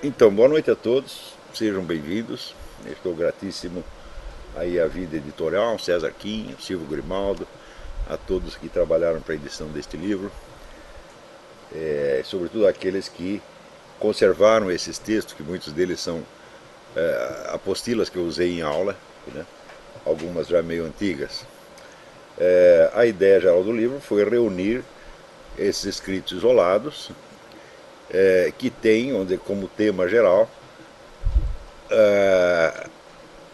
Então, boa noite a todos, sejam bem-vindos. Estou gratíssimo aí à Vida Editorial, César Quinho, Silvio Grimaldo, a todos que trabalharam para a edição deste livro, sobretudo aqueles que conservaram esses textos, que muitos deles são apostilas que eu usei em aula, né? Algumas já meio antigas. A ideia geral do livro foi reunir esses escritos isolados, que tem como tema geral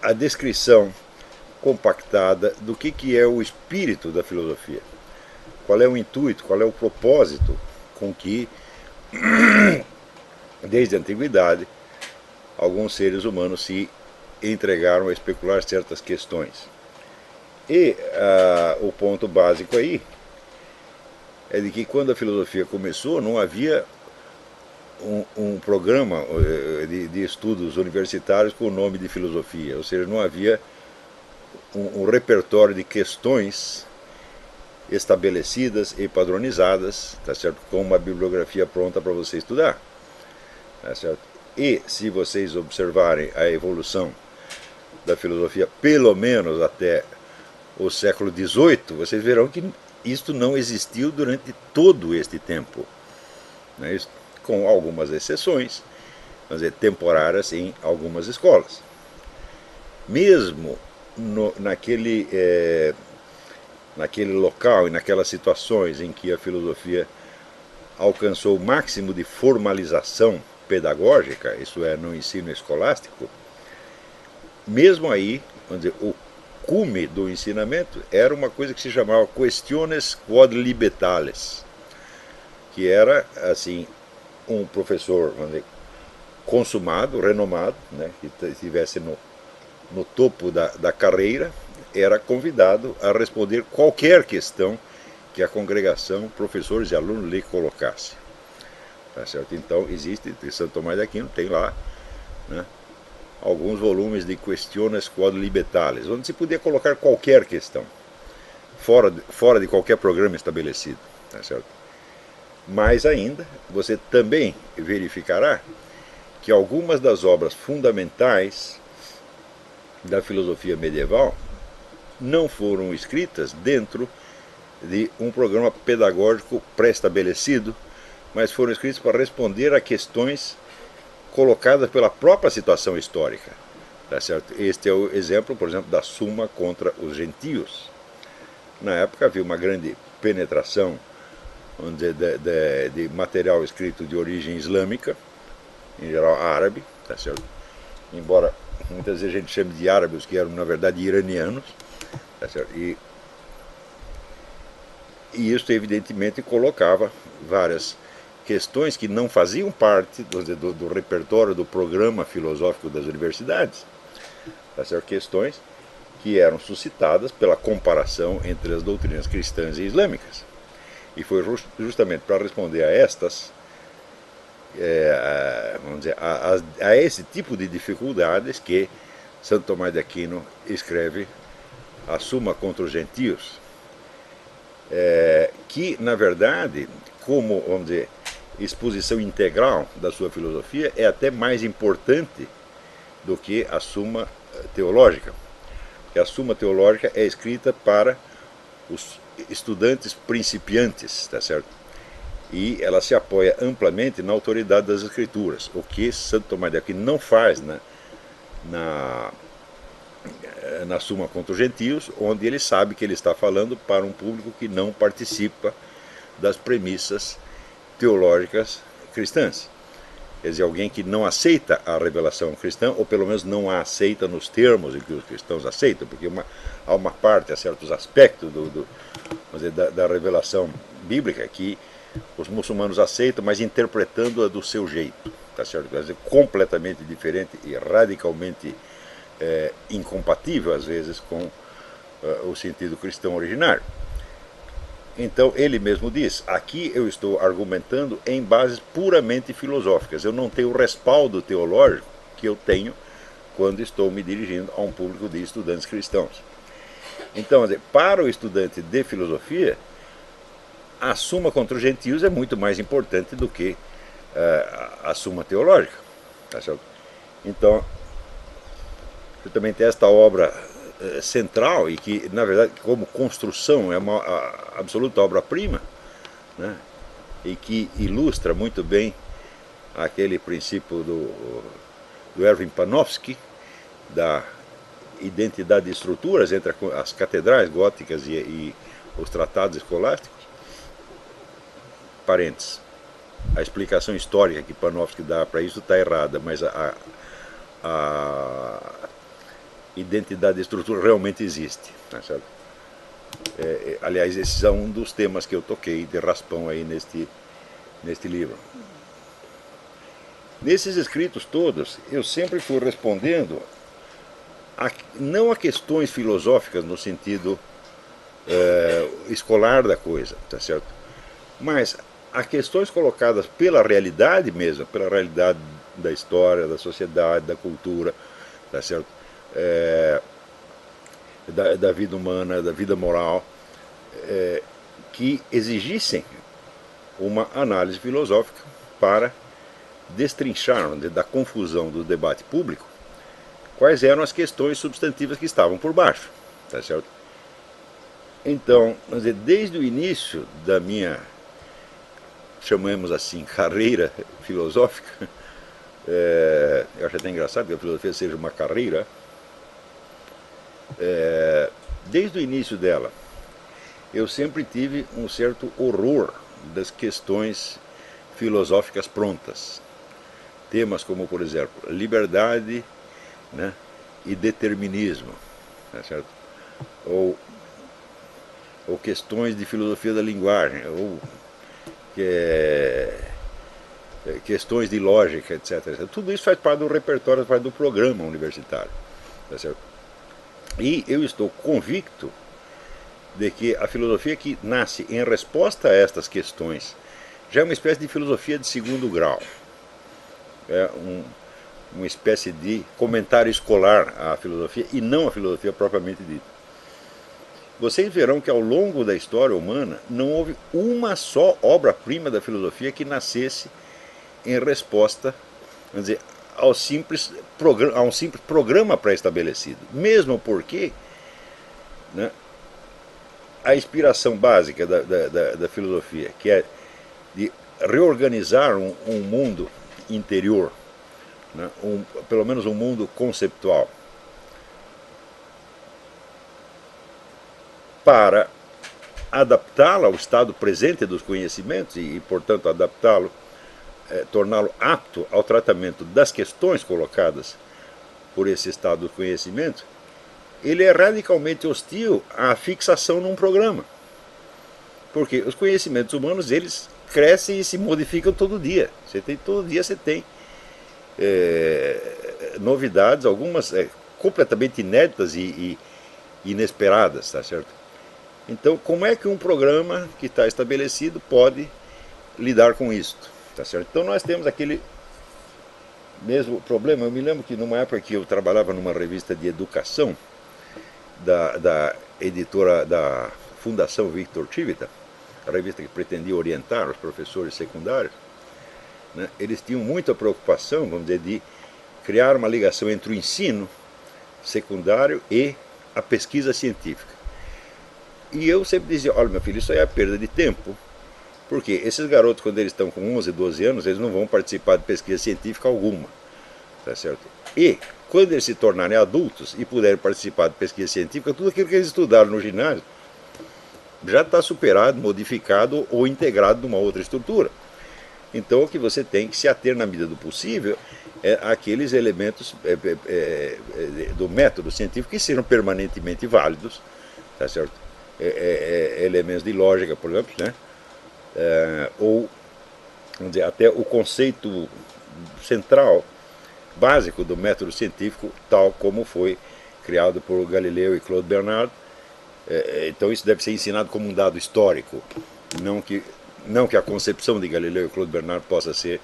a descrição compactada do que é o espírito da filosofia, qual é o intuito, qual é o propósito com que, desde a antiguidade, alguns seres humanos se entregaram a especular certas questões. E o ponto básico aí é de que quando a filosofia começou não havia um programa de estudos universitários com o nome de filosofia, ou seja, não havia um repertório de questões estabelecidas e padronizadas, tá certo? Com uma bibliografia pronta para você estudar, tá certo? E se vocês observarem a evolução da filosofia, pelo menos até o século XVIII, vocês verão que isto não existiu durante todo este tempo, né? Com algumas exceções, mas temporárias em algumas escolas. Mesmo naquele local e naquelas situações em que a filosofia alcançou o máximo de formalização pedagógica, isso é, no ensino escolástico, mesmo aí, vamos dizer, o cume do ensinamento era uma coisa que se chamava questiones quod libetales, que era, assim, um professor, vamos dizer, consumado, renomado, né, que estivesse no topo da carreira, era convidado a responder qualquer questão que a congregação, professores e alunos lhe colocasse. Tá certo? Então, existe, em Santo Tomás de Aquino, tem lá, né, alguns volumes de questiones quod libetales, onde se podia colocar qualquer questão, fora de qualquer programa estabelecido. Tá certo? Mais ainda, você também verificará que algumas das obras fundamentais da filosofia medieval não foram escritas dentro de um programa pedagógico pré-estabelecido, mas foram escritas para responder a questões colocadas pela própria situação histórica. Tá certo? Este é o exemplo, por exemplo, da Suma contra os Gentios. Na época havia uma grande penetração de material escrito de origem islâmica, em geral árabe, tá certo? Embora muitas vezes a gente chame de árabes que eram na verdade iranianos, tá certo? E isso evidentemente colocava várias questões que não faziam parte do repertório do programa filosófico das universidades, tá certo? Questões que eram suscitadas pela comparação entre as doutrinas cristãs e islâmicas. E foi justamente para responder a estas, vamos dizer, a esse tipo de dificuldades que Santo Tomás de Aquino escreve a Suma contra os Gentios, que, na verdade, como, vamos dizer, exposição integral da sua filosofia, é até mais importante do que a Suma teológica. Porque a Suma teológica é escrita para os estudantes principiantes, tá certo? E ela se apoia amplamente na autoridade das escrituras, o que Santo Tomás de Aquino não faz na Suma contra os Gentios, onde ele sabe que ele está falando para um público que não participa das premissas teológicas cristãs. Quer dizer, alguém que não aceita a revelação cristã, ou pelo menos não a aceita nos termos em que os cristãos aceitam, porque há uma parte, há certos aspectos da revelação bíblica que os muçulmanos aceitam, mas interpretando-a do seu jeito, tá certo? Quer dizer, completamente diferente e radicalmente incompatível, às vezes, com o sentido cristão originário. Então, ele mesmo diz, aqui eu estou argumentando em bases puramente filosóficas, eu não tenho o respaldo teológico que eu tenho quando estou me dirigindo a um público de estudantes cristãos. Então, para o estudante de filosofia, a Suma contra os Gentios é muito mais importante do que a Suma teológica. Tá certo? Então, justamente esta obra central, e que, na verdade, como construção, é uma absoluta obra-prima, né? E que ilustra muito bem aquele princípio do Erwin Panofsky, da identidade de estruturas entre as catedrais góticas e os tratados escolásticos. Parênteses, a explicação histórica que Panofsky dá para isso está errada, mas a identidade de estrutura realmente existe. Tá certo? Aliás, esse é um dos temas que eu toquei de raspão aí neste livro. Nesses escritos todos, eu sempre fui respondendo não a questões filosóficas no sentido escolar da coisa, tá certo? Mas a questões colocadas pela realidade mesmo, pela realidade da história, da sociedade, da cultura, tá certo? Da vida humana, da vida moral, que exigissem uma análise filosófica para destrinchar da confusão do debate público quais eram as questões substantivas que estavam por baixo, tá certo? Então, vamos dizer, desde o início da minha, chamemos assim, carreira filosófica, eu acho até engraçado que a filosofia seja uma carreira, desde o início dela, eu sempre tive um certo horror das questões filosóficas prontas. Temas como, por exemplo, liberdade, né, e determinismo, tá certo? Ou questões de filosofia da linguagem, ou questões de lógica, etc. Tudo isso faz parte do repertório, faz parte do programa universitário, tá certo? E eu estou convicto de que a filosofia que nasce em resposta a estas questões já é uma espécie de filosofia de segundo grau. É uma espécie de comentário escolar à filosofia e não à filosofia propriamente dita. Vocês verão que ao longo da história humana não houve uma só obra-prima da filosofia que nascesse em resposta, vamos dizer, a um simples programa pré-estabelecido. Mesmo porque, né, a inspiração básica da filosofia, que é de reorganizar um mundo interior, né, pelo menos um mundo conceptual, para adaptá-lo ao estado presente dos conhecimentos e portanto, adaptá-lo, torná-lo apto ao tratamento das questões colocadas por esse estado do conhecimento, ele é radicalmente hostil à fixação num programa. Porque os conhecimentos humanos, eles crescem e se modificam todo dia. Todo dia você tem novidades, algumas completamente inéditas e inesperadas, tá certo? Então, como é que um programa que está estabelecido pode lidar com isso? Tá certo? Então, nós temos aquele mesmo problema. Eu me lembro que numa época que eu trabalhava numa revista de educação, da editora da Fundação Victor Civita, a revista que pretendia orientar os professores secundários, né, eles tinham muita preocupação, vamos dizer, de criar uma ligação entre o ensino secundário e a pesquisa científica. E eu sempre dizia, olha meu filho, isso aí é perda de tempo, porque esses garotos, quando eles estão com 11, 12 anos, eles não vão participar de pesquisa científica alguma, tá certo? E quando eles se tornarem adultos e puderem participar de pesquisa científica, tudo aquilo que eles estudaram no ginásio já está superado, modificado ou integrado numa outra estrutura. Então o que você tem que se ater na medida do possível é aqueles elementos do método científico que sejam permanentemente válidos, tá certo? Elementos de lógica, por exemplo, né? Ou vamos dizer, até o conceito central, básico do método científico, tal como foi criado por Galileu e Claude Bernard. Então isso deve ser ensinado como um dado histórico, não que a concepção de Galileu e Claude Bernard possa ser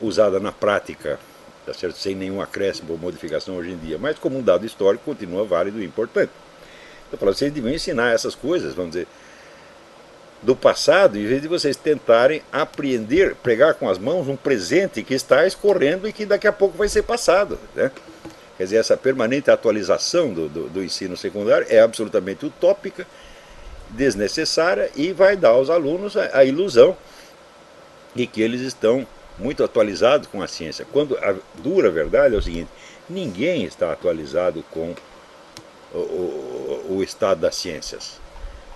usada na prática, tá certo? Sem nenhum acréscimo ou modificação hoje em dia, mas como um dado histórico continua válido e importante. Então, vocês deviam ensinar essas coisas, vamos dizer, do passado, em vez de vocês tentarem apreender, pegar com as mãos um presente que está escorrendo e que daqui a pouco vai ser passado, né? Quer dizer, essa permanente atualização do ensino secundário é absolutamente utópica, desnecessária e vai dar aos alunos a ilusão de que eles estão muito atualizados com a ciência, quando a dura verdade é o seguinte: ninguém está atualizado com o estado das ciências.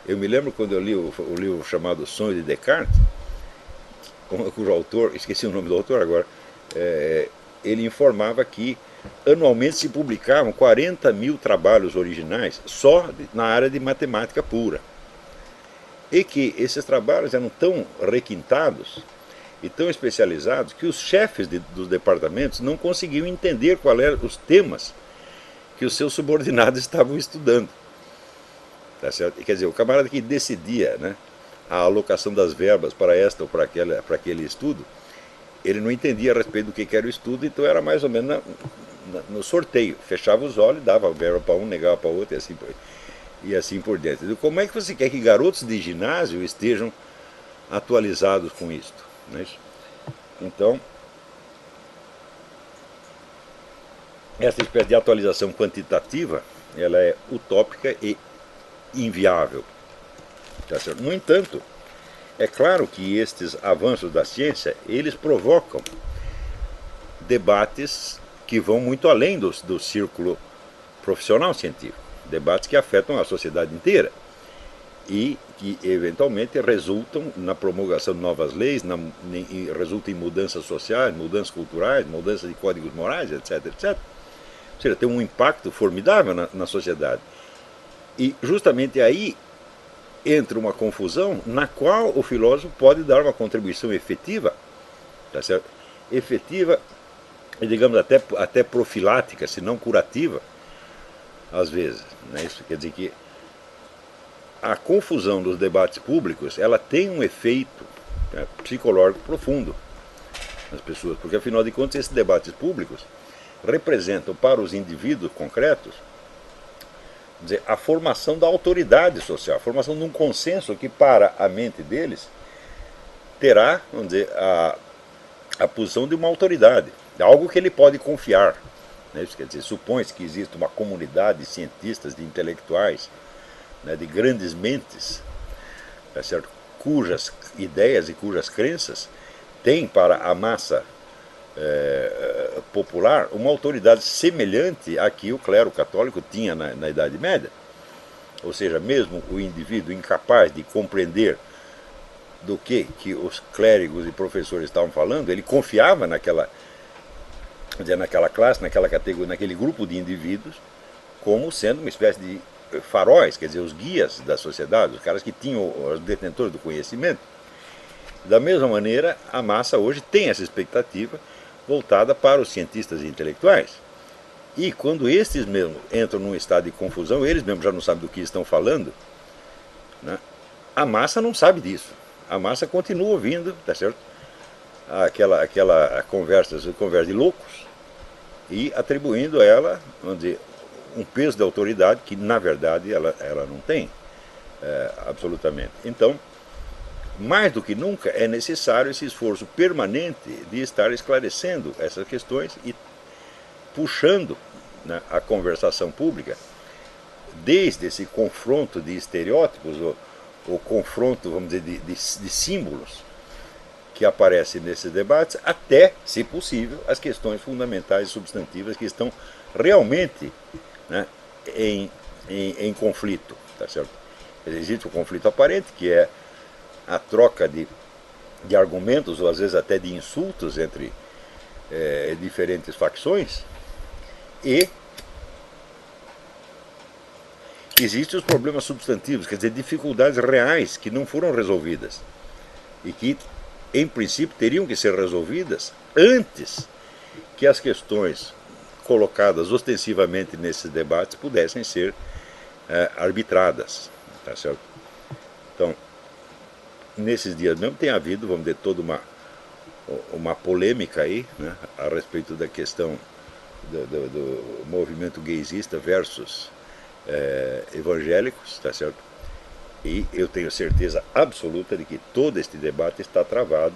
Eu me lembro quando eu li o livro chamado Sonho de Descartes, cujo autor, esqueci o nome do autor agora, ele informava que anualmente se publicavam 40 mil trabalhos originais só na área de matemática pura. E que esses trabalhos eram tão requintados e tão especializados que os chefes dos departamentos não conseguiam entender quais eram os temas que os seus subordinados estavam estudando. Tá certo? Quer dizer, o camarada que decidia, né, a alocação das verbas para esta ou para aquele estudo, ele não entendia a respeito do que era o estudo, então era mais ou menos no sorteio. Fechava os olhos, dava a verba para um, negava para outro e assim por diante. Então, como é que você quer que garotos de ginásio estejam atualizados com isto? Não é isso? Então, essa espécie de atualização quantitativa, ela é utópica e inviável. Tá certo? No entanto, é claro que estes avanços da ciência, eles provocam debates que vão muito além do círculo profissional científico, debates que afetam a sociedade inteira e que eventualmente resultam na promulgação de novas leis, resultam em mudanças sociais, mudanças culturais, mudanças de códigos morais, etc, etc. Ou seja, tem um impacto formidável na sociedade. E justamente aí entra uma confusão na qual o filósofo pode dar uma contribuição efetiva, tá certo? Efetiva e, digamos, até profilática, se não curativa, às vezes. Né? Isso quer dizer que a confusão dos debates públicos, ela tem um efeito, né, psicológico profundo nas pessoas, porque afinal de contas esses debates públicos representam para os indivíduos concretos, dizer, a formação da autoridade social, a formação de um consenso que para a mente deles terá, vamos dizer, a posição de uma autoridade, de algo que ele pode confiar. Né? Isso quer dizer, supõe-se que existe uma comunidade de cientistas, de intelectuais, né, de grandes mentes, tá certo? Cujas ideias e cujas crenças têm para a massa popular uma autoridade semelhante à que o clero católico tinha na Idade Média. Ou seja, mesmo o indivíduo incapaz de compreender do que os clérigos e professores estavam falando, ele confiava naquela classe, naquela categoria, naquele grupo de indivíduos, como sendo uma espécie de faróis, quer dizer, os guias da sociedade, os caras que tinham, os detentores do conhecimento. Da mesma maneira, a massa hoje tem essa expectativa voltada para os cientistas e intelectuais. E quando estes mesmos entram num estado de confusão, eles mesmos já não sabem do que estão falando, né? A massa não sabe disso. A massa continua ouvindo, tá certo? Aquela conversa de loucos e atribuindo a ela, vamos dizer, um peso de autoridade que na verdade ela não tem, absolutamente. Então, mais do que nunca é necessário esse esforço permanente de estar esclarecendo essas questões e puxando, né, a conversação pública desde esse confronto de estereótipos, o confronto, vamos dizer, de símbolos que aparecem nesses debates, até, se possível, as questões fundamentais e substantivas que estão realmente, né, em conflito, tá certo? Existe o conflito aparente, que é a troca de argumentos, ou às vezes até de insultos entre diferentes facções, e existem os problemas substantivos, quer dizer, dificuldades reais que não foram resolvidas e que, em princípio, teriam que ser resolvidas antes que as questões colocadas ostensivamente nesses debates pudessem ser arbitradas, tá certo? Então, nesses dias mesmo tem havido, vamos dizer, toda uma polêmica aí, né, a respeito da questão do movimento gaysista versus evangélicos, tá certo? E eu tenho certeza absoluta de que todo este debate está travado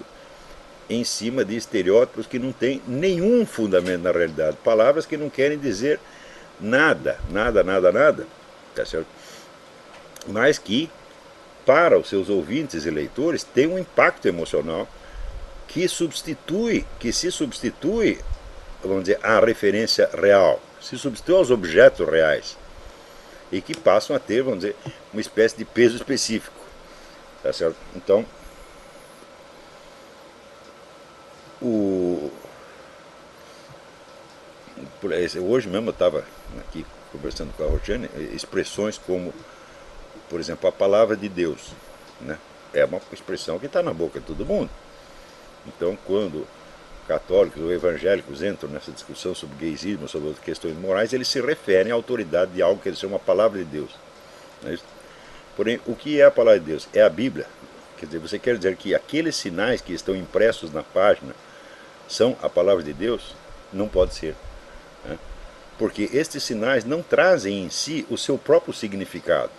em cima de estereótipos que não têm nenhum fundamento na realidade. Palavras que não querem dizer nada, nada, nada, nada. Tá certo? Mas que, para os seus ouvintes e leitores, tem um impacto emocional que se substitui, vamos dizer, à referência real, se substitui aos objetos reais e que passam a ter, vamos dizer, uma espécie de peso específico, tá certo? Então, hoje mesmo eu estava aqui conversando com a Roxane, expressões como, por exemplo, a palavra de Deus, né? É uma expressão que está na boca de todo mundo. Então, quando católicos ou evangélicos entram nessa discussão sobre gaysismo, sobre outras questões morais, eles se referem à autoridade de algo que eles chamam a palavra de Deus. Não é isso? Porém, o que é a palavra de Deus? É a Bíblia. Quer dizer, você quer dizer que aqueles sinais que estão impressos na página são a palavra de Deus? Não pode ser. Né? Porque estes sinais não trazem em si o seu próprio significado.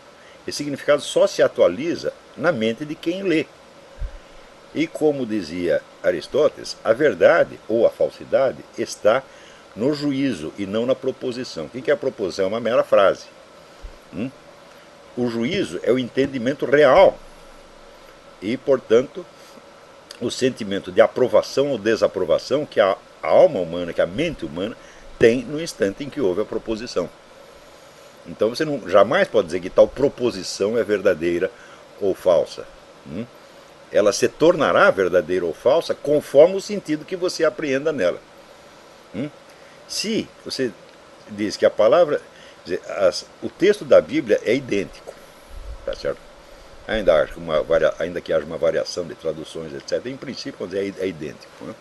Esse significado só se atualiza na mente de quem lê. E como dizia Aristóteles, a verdade ou a falsidade está no juízo e não na proposição. O que é a proposição? É uma mera frase. O juízo é o entendimento real e, portanto, o sentimento de aprovação ou desaprovação que a alma humana, que a mente humana tem no instante em que houve a proposição. Então você jamais pode dizer que tal proposição é verdadeira ou falsa. Ela se tornará verdadeira ou falsa conforme o sentido que você apreenda nela. Se você diz que a palavra, o texto da Bíblia é idêntico, tá certo? Ainda que haja uma variação de traduções, etc., em princípio é idêntico. Né?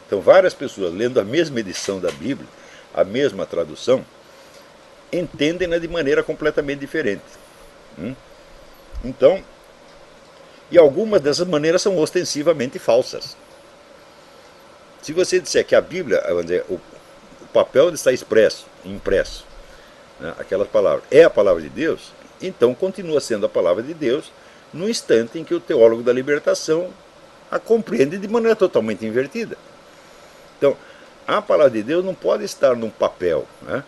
Então, várias pessoas lendo a mesma edição da Bíblia, a mesma tradução, entendem-na de maneira completamente diferente. Então, e algumas dessas maneiras são ostensivamente falsas. Se você disser que a Bíblia, vamos dizer, o papel onde está impresso, né, aquelas palavras, é a palavra de Deus, então continua sendo a palavra de Deus no instante em que o teólogo da libertação a compreende de maneira totalmente invertida. Então, a palavra de Deus não pode estar num papel, né?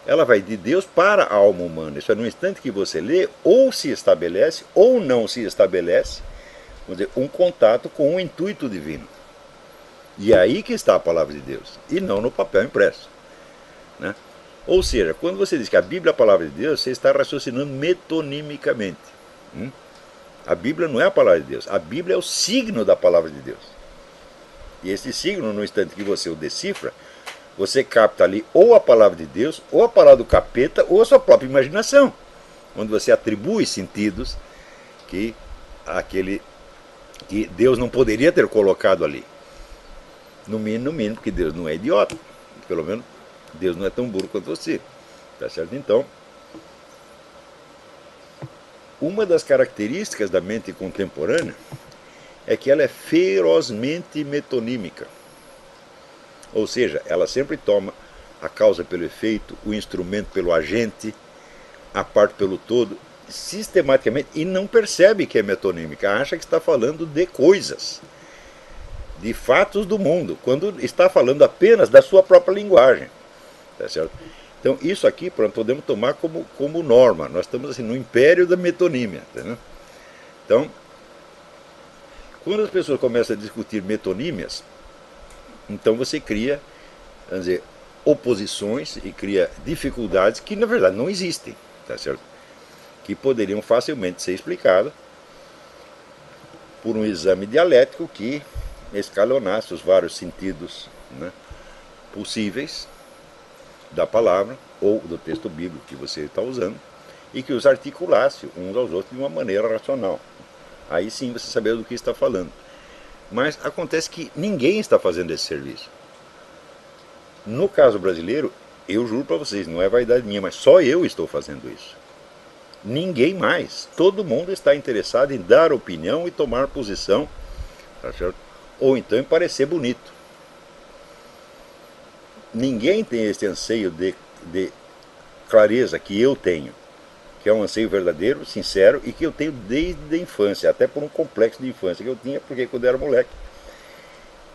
Ela vai de Deus para a alma humana. Isso é no instante que você lê, ou se estabelece, ou não se estabelece, vamos dizer, um contato com o intuito divino. E é aí que está a palavra de Deus, e não no papel impresso. Né? Ou seja, quando você diz que a Bíblia é a palavra de Deus, você está raciocinando metonimicamente. A Bíblia não é a palavra de Deus, a Bíblia é o signo da palavra de Deus. E esse signo, no instante que você o decifra, você capta ali ou a palavra de Deus, ou a palavra do capeta, ou a sua própria imaginação, onde você atribui sentidos que Deus não poderia ter colocado ali. No mínimo, porque Deus não é idiota. Pelo menos Deus não é tão burro quanto você. Tá certo? Então, uma das características da mente contemporânea é que ela é ferozmente metonímica. Ou seja, ela sempre toma a causa pelo efeito, o instrumento pelo agente, a parte pelo todo, sistematicamente, e não percebe que é metonímica, acha que está falando de coisas, de fatos do mundo, quando está falando apenas da sua própria linguagem. Tá certo? Então, isso aqui podemos tomar como norma. Nós estamos assim, no império da metonímia. Tá? Então, quando as pessoas começam a discutir metonímias, então você cria, vamos dizer, oposições e cria dificuldades que na verdade não existem, tá certo? Que poderiam facilmente ser explicadas por um exame dialético que escalonasse os vários sentidos, né, possíveis da palavra ou do texto bíblico que você está usando e que os articulasse uns aos outros de uma maneira racional. Aí sim você saber do que está falando. Mas acontece que ninguém está fazendo esse serviço. No caso brasileiro, eu juro para vocês, não é vaidade minha, mas só eu estou fazendo isso. Ninguém mais. Todo mundo está interessado em dar opinião e tomar posição, tá certo? Ou então em parecer bonito. Ninguém tem esse anseio de clareza que eu tenho. que é um anseio verdadeiro, sincero, e que eu tenho desde a infância, até por um complexo de infância que eu tinha, porque quando eu era moleque,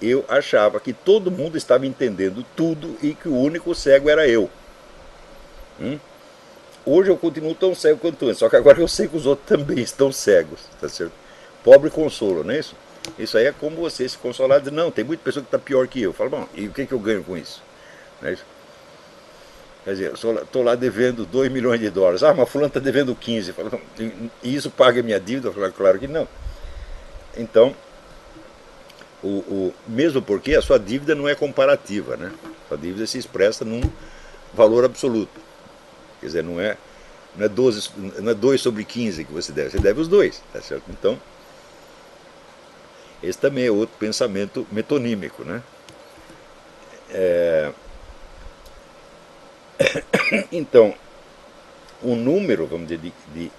eu achava que todo mundo estava entendendo tudo e que o único cego era eu. Hoje eu continuo tão cego quanto antes, só que agora eu sei que os outros também estão cegos, tá certo? Pobre consolo, não é isso? Isso aí é como você se consolar e dizer, não, tem muita pessoa que está pior que eu. Eu falo, bom, e o que eu ganho com isso? Não é isso? Quer dizer, eu estou lá devendo 2 milhões de dólares. Ah, mas fulano está devendo 15. Eu falo, e isso paga minha dívida? Eu falo, claro que não. Então, mesmo porque a sua dívida não é comparativa, né? A sua dívida se expressa num valor absoluto. Quer dizer, não é 12, não é 2 sobre 15 que você deve os dois, tá certo? Então, esse também é outro pensamento metonímico, né? Então, o número, vamos dizer, de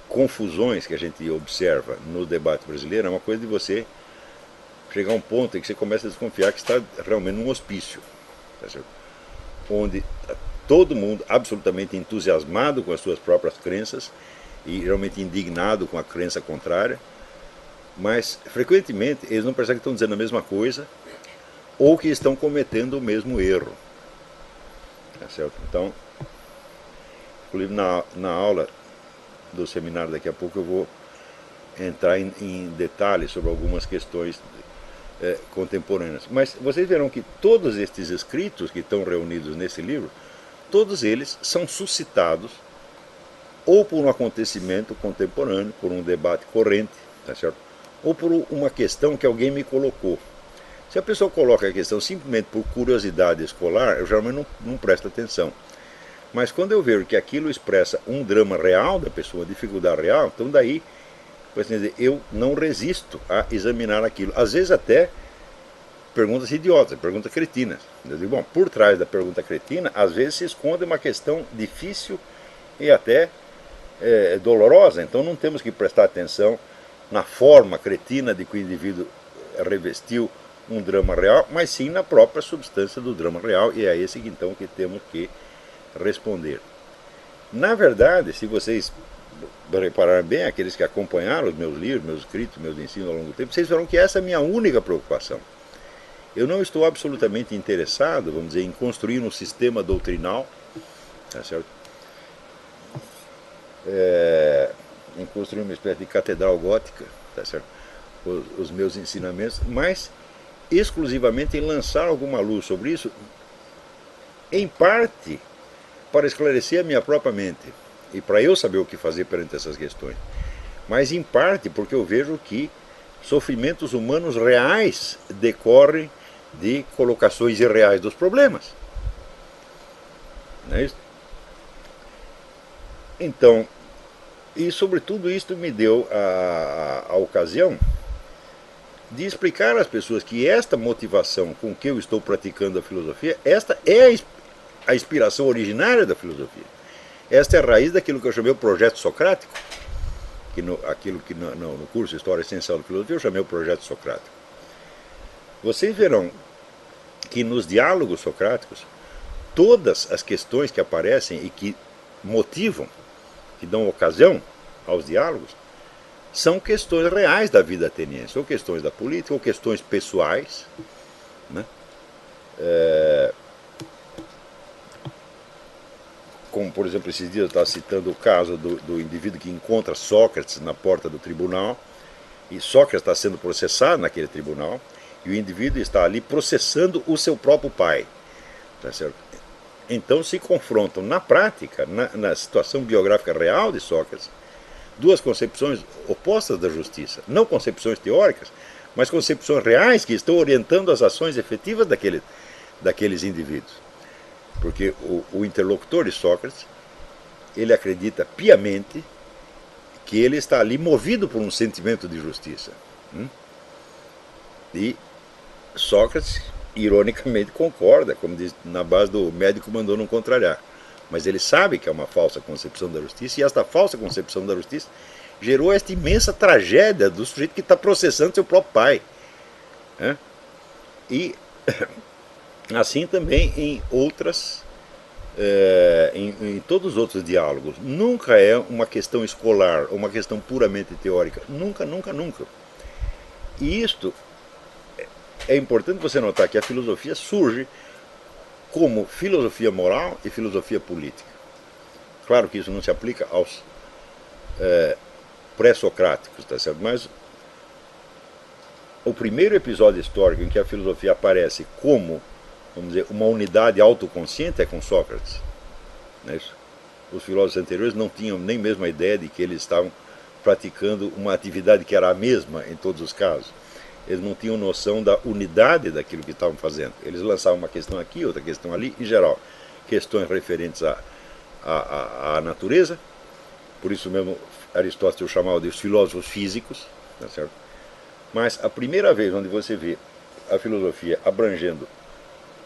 confusões que a gente observa no debate brasileiro é uma coisa de você chegar a um ponto em que você começa a desconfiar que está realmente num hospício, tá certo? Onde todo mundo absolutamente entusiasmado com as suas próprias crenças e realmente indignado com a crença contrária, mas frequentemente eles não percebem que estão dizendo a mesma coisa ou que estão cometendo o mesmo erro, tá certo? Então, inclusive na aula do seminário daqui a pouco eu vou entrar em detalhes sobre algumas questões contemporâneas. Mas vocês verão que todos estes escritos que estão reunidos nesse livro, todos eles são suscitados ou por um acontecimento contemporâneo, por um debate corrente, tá certo? Ou por uma questão que alguém me colocou. Se a pessoa coloca a questão simplesmente por curiosidade escolar, eu geralmente não presto atenção. Mas quando eu vejo que aquilo expressa um drama real da pessoa, uma dificuldade real, então daí eu não resisto a examinar aquilo. Às vezes até perguntas idiotas, perguntas cretinas. Eu digo, bom, por trás da pergunta cretina, às vezes se esconde uma questão difícil e até dolorosa. Então não temos que prestar atenção na forma cretina de que o indivíduo revestiu um drama real, mas sim na própria substância do drama real, e é esse então que temos que responder. Na verdade, se vocês repararem bem, aqueles que acompanharam os meus livros, meus escritos, meus ensinos ao longo do tempo, vocês verão que essa é a minha única preocupação. Eu não estou absolutamente interessado, vamos dizer, em construir um sistema doutrinal, tá certo? Em construir uma espécie de catedral gótica, tá certo? Os meus ensinamentos, mas exclusivamente em lançar alguma luz sobre isso, em parte para esclarecer a minha própria mente e para eu saber o que fazer perante essas questões, mas em parte porque eu vejo que sofrimentos humanos reais decorrem de colocações irreais dos problemas. Não é isso? Então, e sobretudo isto me deu a ocasião de explicar às pessoas que esta motivação com que eu estou praticando a filosofia, esta é a inspiração originária da filosofia. Esta é a raiz daquilo que eu chamei o projeto socrático, aquilo que no curso História Essencial da Filosofia eu chamei o projeto socrático. Vocês verão que nos diálogos socráticos, todas as questões que aparecem e que motivam, que dão ocasião aos diálogos, são questões reais da vida ateniense, ou questões da política, ou questões pessoais, né? Como, por exemplo, esses dias eu estava citando o caso do indivíduo que encontra Sócrates na porta do tribunal, e Sócrates está sendo processado naquele tribunal, e o indivíduo está ali processando o seu próprio pai. Tá certo? Então se confrontam na prática, na situação biográfica real de Sócrates, duas concepções opostas da justiça. Não concepções teóricas, mas concepções reais que estão orientando as ações efetivas daqueles indivíduos. Porque o interlocutor de Sócrates, ele acredita piamente que ele está ali movido por um sentimento de justiça. E Sócrates, ironicamente, concorda, como diz, na base do médico mandou não contrariar. Mas ele sabe que é uma falsa concepção da justiça, e esta falsa concepção da justiça gerou esta imensa tragédia do sujeito que está processando seu próprio pai. E assim também em outras em todos os outros diálogos, nunca é uma questão escolar, uma questão puramente teórica. Nunca, nunca, nunca. E isto é importante você notar que a filosofia surge como filosofia moral e filosofia política. Claro que isso não se aplica aos pré-socráticos, tá certo? Mas o primeiro episódio histórico em que a filosofia aparece como, vamos dizer, uma unidade autoconsciente é com Sócrates. Não é isso? Os filósofos anteriores não tinham nem mesmo a ideia de que eles estavam praticando uma atividade que era a mesma em todos os casos. Eles não tinham noção da unidade daquilo que estavam fazendo. Eles lançavam uma questão aqui, outra questão ali, em geral, questões referentes à natureza. Por isso mesmo Aristóteles chamava de os filósofos físicos, tá certo? Mas a primeira vez onde você vê a filosofia abrangendo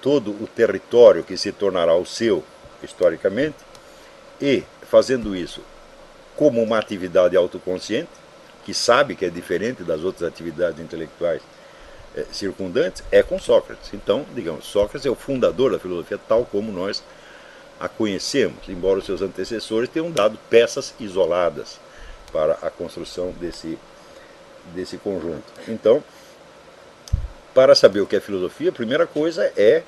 todo o território que se tornará o seu, historicamente, e fazendo isso como uma atividade autoconsciente, que sabe que é diferente das outras atividades intelectuais circundantes, é com Sócrates. Então, digamos, Sócrates é o fundador da filosofia tal como nós a conhecemos, embora os seus antecessores tenham dado peças isoladas para a construção desse conjunto. Então, para saber o que é filosofia, a primeira coisa é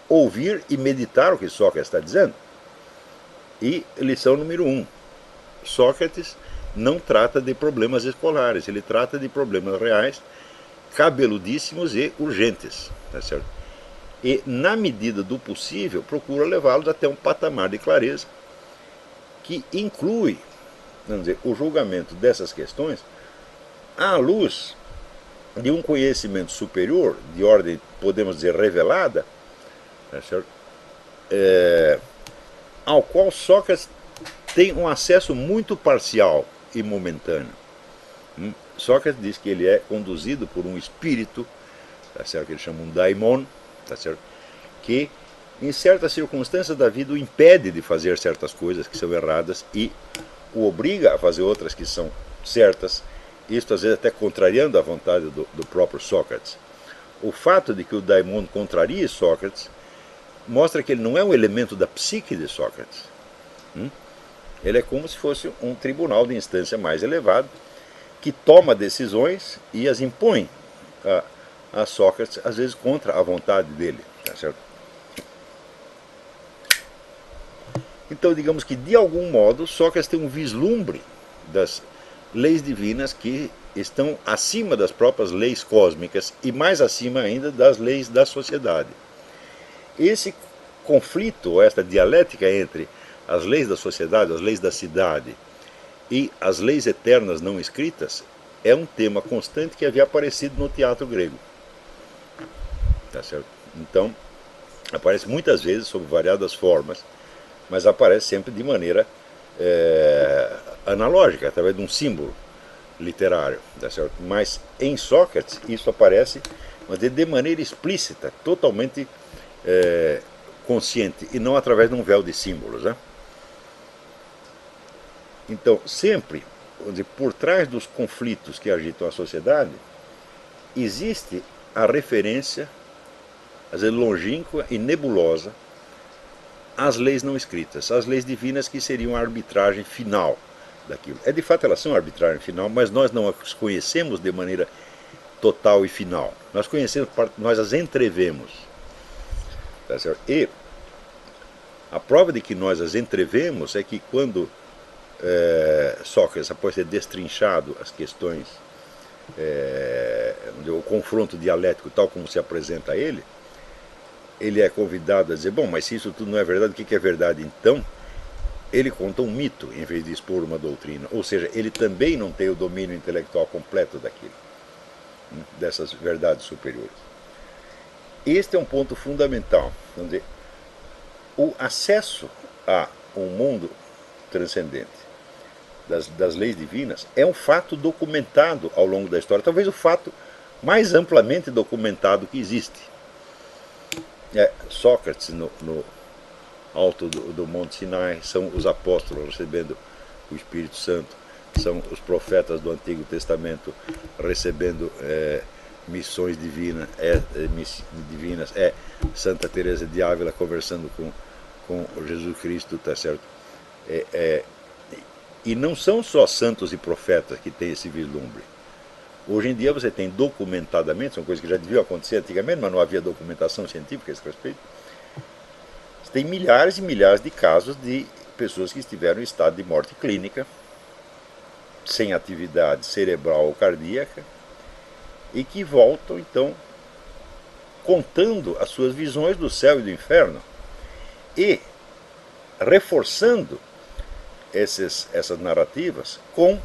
ouvir e meditar o que Sócrates está dizendo. E lição número 1, Sócrates não trata de problemas escolares, ele trata de problemas reais, cabeludíssimos e urgentes, tá certo? E, na medida do possível, procura levá-los até um patamar de clareza que inclui, vamos dizer, o julgamento dessas questões à luz de um conhecimento superior, de ordem, podemos dizer, revelada, tá certo? Ao qual Sócrates tem um acesso muito parcial e momentâneo. Sócrates diz que ele é conduzido por um espírito, tá certo? Que ele chama um daimon, tá certo? Que em certas circunstâncias da vida o impede de fazer certas coisas que são erradas e o obriga a fazer outras que são certas, isto às vezes até contrariando a vontade do próprio Sócrates. O fato de que o daimon contrarie Sócrates mostra que ele não é um elemento da psique de Sócrates. Ele é como se fosse um tribunal de instância mais elevado que toma decisões e as impõe a Sócrates, às vezes contra a vontade dele. Tá certo? Então, digamos que, de algum modo, Sócrates tem um vislumbre das leis divinas que estão acima das próprias leis cósmicas e mais acima ainda das leis da sociedade. Esse conflito, esta dialética entre as leis da sociedade, as leis da cidade e as leis eternas não escritas, é um tema constante que havia aparecido no teatro grego. Tá certo? Então, aparece muitas vezes sob variadas formas, mas aparece sempre de maneira analógica, através de um símbolo literário. Tá certo? Mas em Sócrates isso aparece de maneira explícita, totalmente consciente, e não através de um véu de símbolos. Né? Então, sempre, por trás dos conflitos que agitam a sociedade, existe a referência, às vezes longínqua e nebulosa, às leis não escritas, às leis divinas que seriam a arbitragem final daquilo. De fato, elas são a arbitragem final, mas nós não as conhecemos de maneira total e final. Nós as entrevemos. Tá certo? E a prova de que nós as entrevemos é que quando Sócrates, após ter destrinchado as questões, o confronto dialético tal como se apresenta a ele é convidado a dizer, bom, mas se isso tudo não é verdade, o que é verdade então? Ele conta um mito em vez de expor uma doutrina, ou seja, ele também não tem o domínio intelectual completo daquilo, dessas verdades superiores. Este é um ponto fundamental. Vamos dizer, o acesso a um mundo transcendente das leis divinas é um fato documentado ao longo da história, talvez o fato mais amplamente documentado que existe. Sócrates no alto do Monte Sinai, são os apóstolos recebendo o Espírito Santo, são os profetas do Antigo Testamento recebendo missões divinas, Santa Teresa de Ávila conversando com com Jesus Cristo, tá certo? É, é, e não são só santos e profetas que têm esse vislumbre. Hoje em dia você tem documentadamente, são coisas que já deviam acontecer antigamente, mas não havia documentação científica a esse respeito. Você tem milhares e milhares de casos de pessoas que estiveram em estado de morte clínica, sem atividade cerebral ou cardíaca, e que voltam então contando as suas visões do céu e do inferno e reforçando essas narrativas com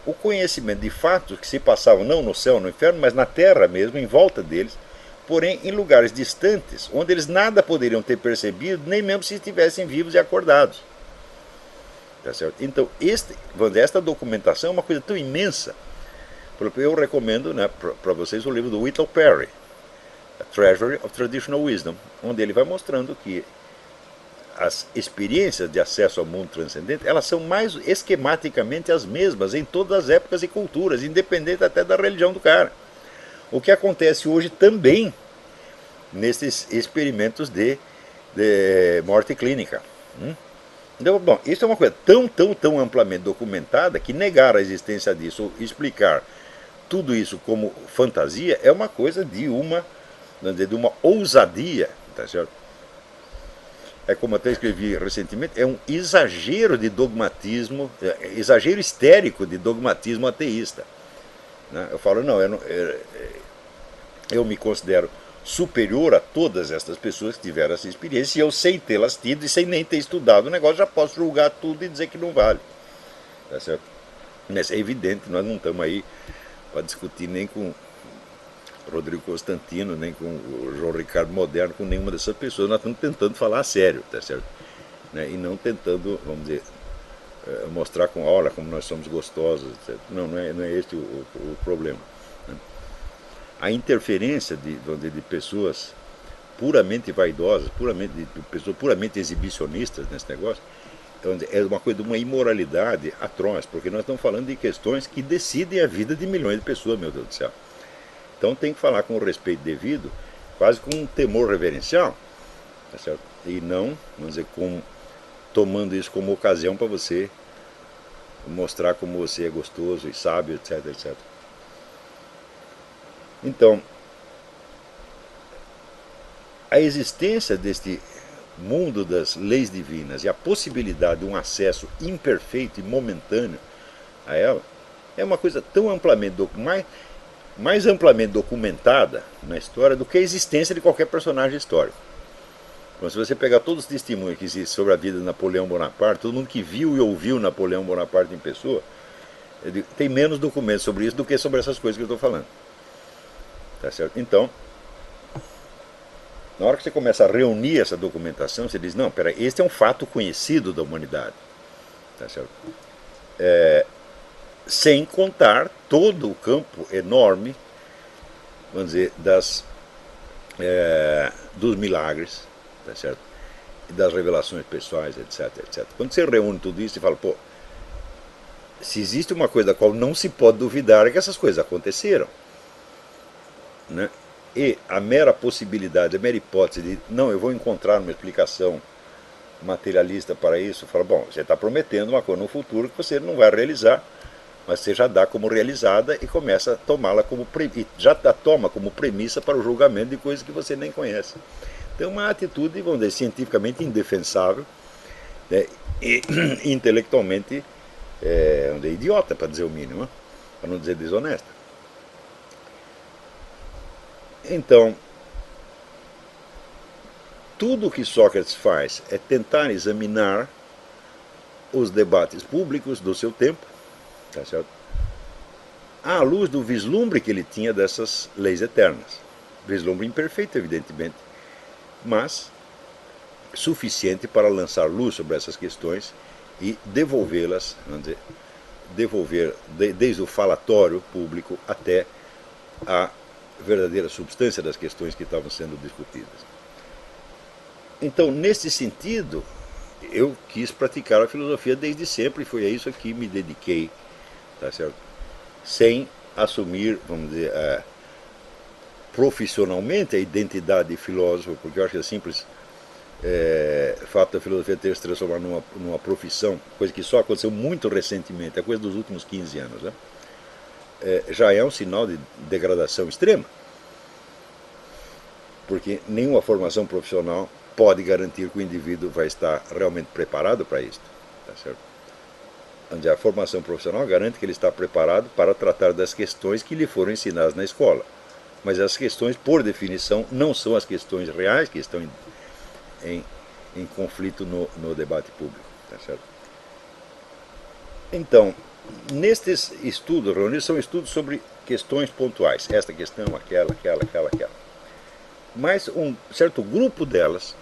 o conhecimento de fatos que se passavam não no céu, no inferno, mas na terra mesmo, em volta deles, porém em lugares distantes, onde eles nada poderiam ter percebido, nem mesmo se estivessem vivos e acordados. Tá certo? Então, esta documentação é uma coisa tão imensa. Eu recomendo, né, para vocês o livro do Whittle Perry, A Treasury of Traditional Wisdom, onde ele vai mostrando que as experiências de acesso ao mundo transcendente, elas são mais esquematicamente as mesmas em todas as épocas e culturas, independente até da religião do cara. O que acontece hoje também nesses experimentos de morte clínica. Então, bom, isso é uma coisa tão amplamente documentada que negar a existência disso, ou explicar tudo isso como fantasia, é uma coisa de uma ousadia, tá certo? É como até escrevi recentemente, é um exagero de dogmatismo, exagero histérico de dogmatismo ateísta. Né? Eu falo, não, eu me considero superior a todas essas pessoas que tiveram essa experiência, e eu, sem tê-las tido e sem nem ter estudado o negócio, já posso julgar tudo e dizer que não vale. Tá certo? Mas é evidente, nós não estamos aí para discutir nem com Rodrigo Constantino, nem com o João Ricardo Moderno, com nenhuma dessas pessoas. Nós estamos tentando falar a sério, tá certo? Né? E não tentando, vamos dizer, mostrar com olha como nós somos gostosos, etc. Não é esse o problema. Né? A interferência de pessoas puramente vaidosas, de pessoas puramente exibicionistas nesse negócio, é uma coisa de uma imoralidade atroz, porque nós estamos falando de questões que decidem a vida de milhões de pessoas, meu Deus do céu. Então tem que falar com o respeito devido, quase com um temor reverencial, tá certo? E não, vamos dizer, tomando isso como ocasião para você mostrar como você é gostoso e sábio, etc, etc. Então, a existência deste mundo das leis divinas e a possibilidade de um acesso imperfeito e momentâneo a ela é uma coisa tão amplamente mais amplamente documentada na história do que a existência de qualquer personagem histórico. Então, se você pegar todos os testemunhos que existem sobre a vida de Napoleão Bonaparte, todo mundo que viu e ouviu Napoleão Bonaparte em pessoa, tem menos documentos sobre isso do que sobre essas coisas que eu estou falando. Tá certo? Então, na hora que você começa a reunir essa documentação, você diz, não, peraí, este é um fato conhecido da humanidade. Tá certo? Sem contar todo o campo enorme, vamos dizer, dos milagres, tá certo? E das revelações pessoais, etc, etc. Quando você reúne tudo isso e fala, pô, se existe uma coisa da qual não se pode duvidar é que essas coisas aconteceram. Né? E a mera possibilidade, a mera hipótese de, não, eu vou encontrar uma explicação materialista para isso, fala, bom, você está prometendo uma coisa no futuro que você não vai realizar, mas você já dá como realizada e começa a tomá-la como já toma como premissa para o julgamento de coisas que você nem conhece. Então, uma atitude, vamos dizer, cientificamente indefensável, né, e intelectualmente idiota, para dizer o mínimo, para não dizer desonesta. Então, tudo o que Sócrates faz é tentar examinar os debates públicos do seu tempo, tá certo? À luz do vislumbre que ele tinha dessas leis eternas. Vislumbre imperfeito, evidentemente, mas suficiente para lançar luz sobre essas questões e devolvê-las, vamos dizer, desde o falatório público até a verdadeira substância das questões que estavam sendo discutidas. Então, nesse sentido, eu quis praticar a filosofia desde sempre, e foi a isso que me dediquei, tá certo? Sem assumir, vamos dizer, profissionalmente a identidade de filósofo, porque eu acho que é simples fato da filosofia ter se transformado numa profissão, coisa que só aconteceu muito recentemente, é coisa dos últimos 15 anos, né? Já é um sinal de degradação extrema, porque nenhuma formação profissional pode garantir que o indivíduo vai estar realmente preparado para isso, tá certo? Onde a formação profissional garante que ele está preparado para tratar das questões que lhe foram ensinadas na escola, mas as questões, por definição, não são as questões reais que estão em conflito no debate público, tá certo? Então, nestes estudos reunidos, são estudos sobre questões pontuais, esta questão, aquela. Mas um certo grupo delas,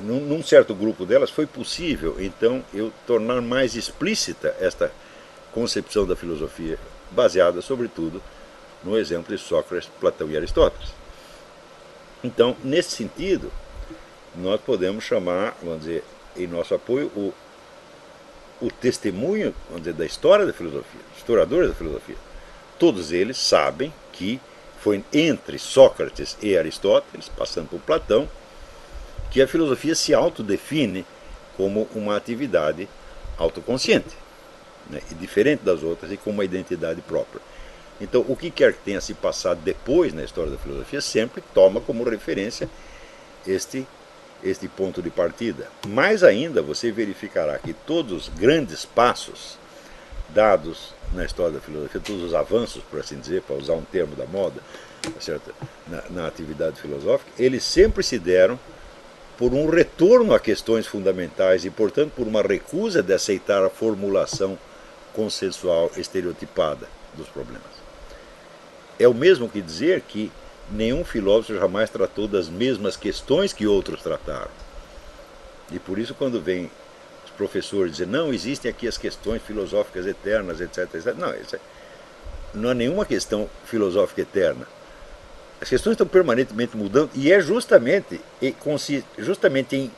num certo grupo delas, foi possível, então, eu tornar mais explícita esta concepção da filosofia, baseada, sobretudo, no exemplo de Sócrates, Platão e Aristóteles. Então, nesse sentido, nós podemos chamar, vamos dizer, em nosso apoio, o testemunho, vamos dizer, da história da filosofia, historiadores da filosofia. Todos eles sabem que foi entre Sócrates e Aristóteles, passando por Platão, que a filosofia se autodefine como uma atividade autoconsciente, né, e diferente das outras e com uma identidade própria. Então, o que quer que tenha se passado depois na história da filosofia sempre toma como referência este ponto de partida. Mais ainda, você verificará que todos os grandes passos dados na história da filosofia, todos os avanços, por assim dizer, para usar um termo da moda, tá certo? Na atividade filosófica, eles sempre se deram por um retorno a questões fundamentais e, portanto, por uma recusa de aceitar a formulação consensual estereotipada dos problemas. É o mesmo que dizer que nenhum filósofo jamais tratou das mesmas questões que outros trataram. E por isso, quando vem os professores dizer, não, existem aqui as questões filosóficas eternas, etc. Não, não há nenhuma questão filosófica eterna. As questões estão permanentemente mudando e é justamente em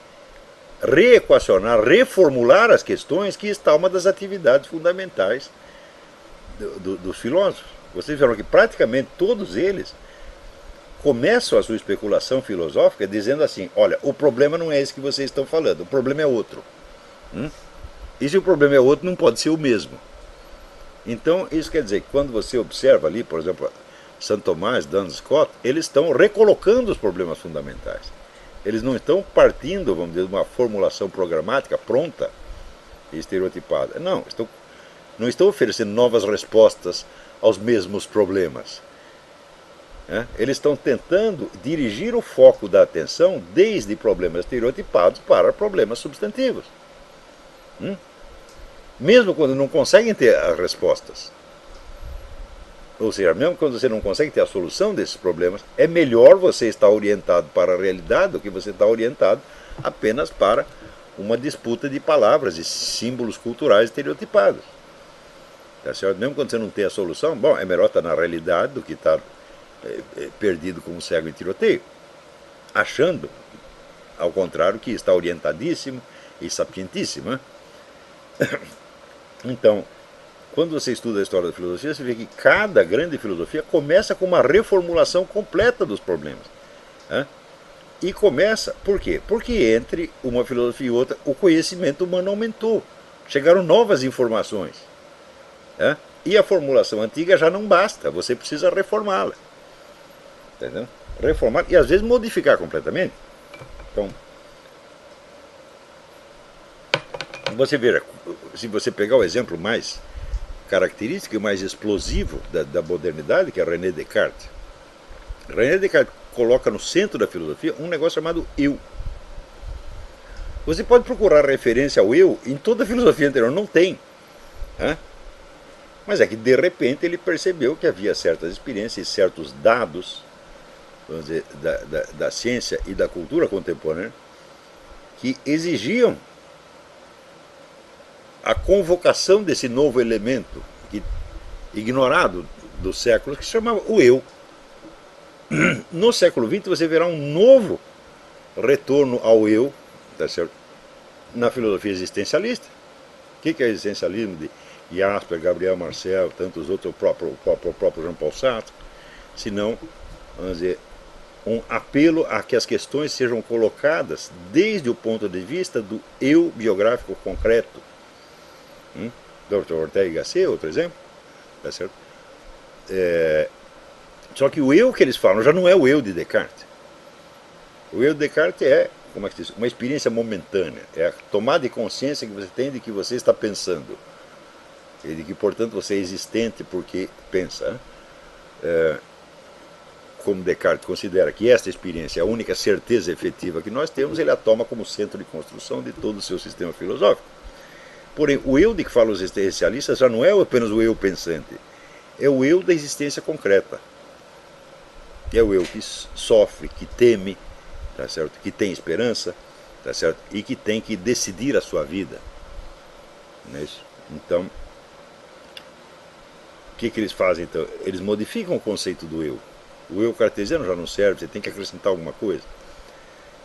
reequacionar, reformular as questões que está uma das atividades fundamentais dos filósofos. Vocês viram que praticamente todos eles começam a sua especulação filosófica dizendo assim, olha, o problema não é esse que vocês estão falando, o problema é outro. E se o problema é outro, não pode ser o mesmo. Então, isso quer dizer que quando você observa ali, por exemplo, Santo Tomás, Duns Scott, eles estão recolocando os problemas fundamentais. Eles não estão partindo, vamos dizer, de uma formulação programática pronta e estereotipada. Não estão oferecendo novas respostas aos mesmos problemas. Eles estão tentando dirigir o foco da atenção desde problemas estereotipados para problemas substantivos. Mesmo quando não conseguem ter as respostas. Ou seja, mesmo quando você não consegue ter a solução desses problemas, é melhor você estar orientado para a realidade do que você estar orientado apenas para uma disputa de palavras e símbolos culturais estereotipados. Tá certo? Mesmo quando você não tem a solução, bom, é melhor estar na realidade do que estar perdido como cego em tiroteio, achando, ao contrário, que está orientadíssimo e sapientíssimo. Então, quando você estuda a história da filosofia, você vê que cada grande filosofia começa com uma reformulação completa dos problemas. E começa, por quê? Porque entre uma filosofia e outra, o conhecimento humano aumentou. Chegaram novas informações. E a formulação antiga já não basta, você precisa reformá-la. Entendeu? Reformar e às vezes modificar completamente. Então, você vê, se você pegar o exemplo mais característico e mais explosivo da modernidade, que é René Descartes. René Descartes coloca no centro da filosofia um negócio chamado eu. Você pode procurar referência ao eu em toda a filosofia anterior, não tem. Mas é que de repente ele percebeu que havia certas experiências e certos dados, vamos dizer, da ciência e da cultura contemporânea que exigiam a convocação desse novo elemento ignorado dos séculos, que se chamava o eu. No século XX você verá um novo retorno ao eu, tá certo? Na filosofia existencialista. O que é existencialismo de Jasper, Gabriel Marcel, tantos outros, o próprio Jean-Paul Sartre, senão, vamos dizer, um apelo a que as questões sejam colocadas desde o ponto de vista do eu biográfico concreto. Dr. Ortega y Gasset, outro exemplo, tá certo? Só que o eu que eles falam já não é o eu de Descartes. O eu de Descartes é, como é que se diz, uma experiência momentânea, é a tomada de consciência que você tem de que você está pensando, e de que, portanto, você é existente porque pensa. Como Descartes considera que esta experiência é a única certeza efetiva que nós temos, ele a toma como centro de construção de todo o seu sistema filosófico. Porém, o eu de que falam os existencialistas já não é apenas o eu pensante, é o eu da existência concreta. É o eu que sofre, que teme, tá certo? Que tem esperança, tá certo? E que tem que decidir a sua vida. Não é isso? Então, o que eles fazem então? Eles modificam o conceito do eu. O eu cartesiano já não serve, você tem que acrescentar alguma coisa.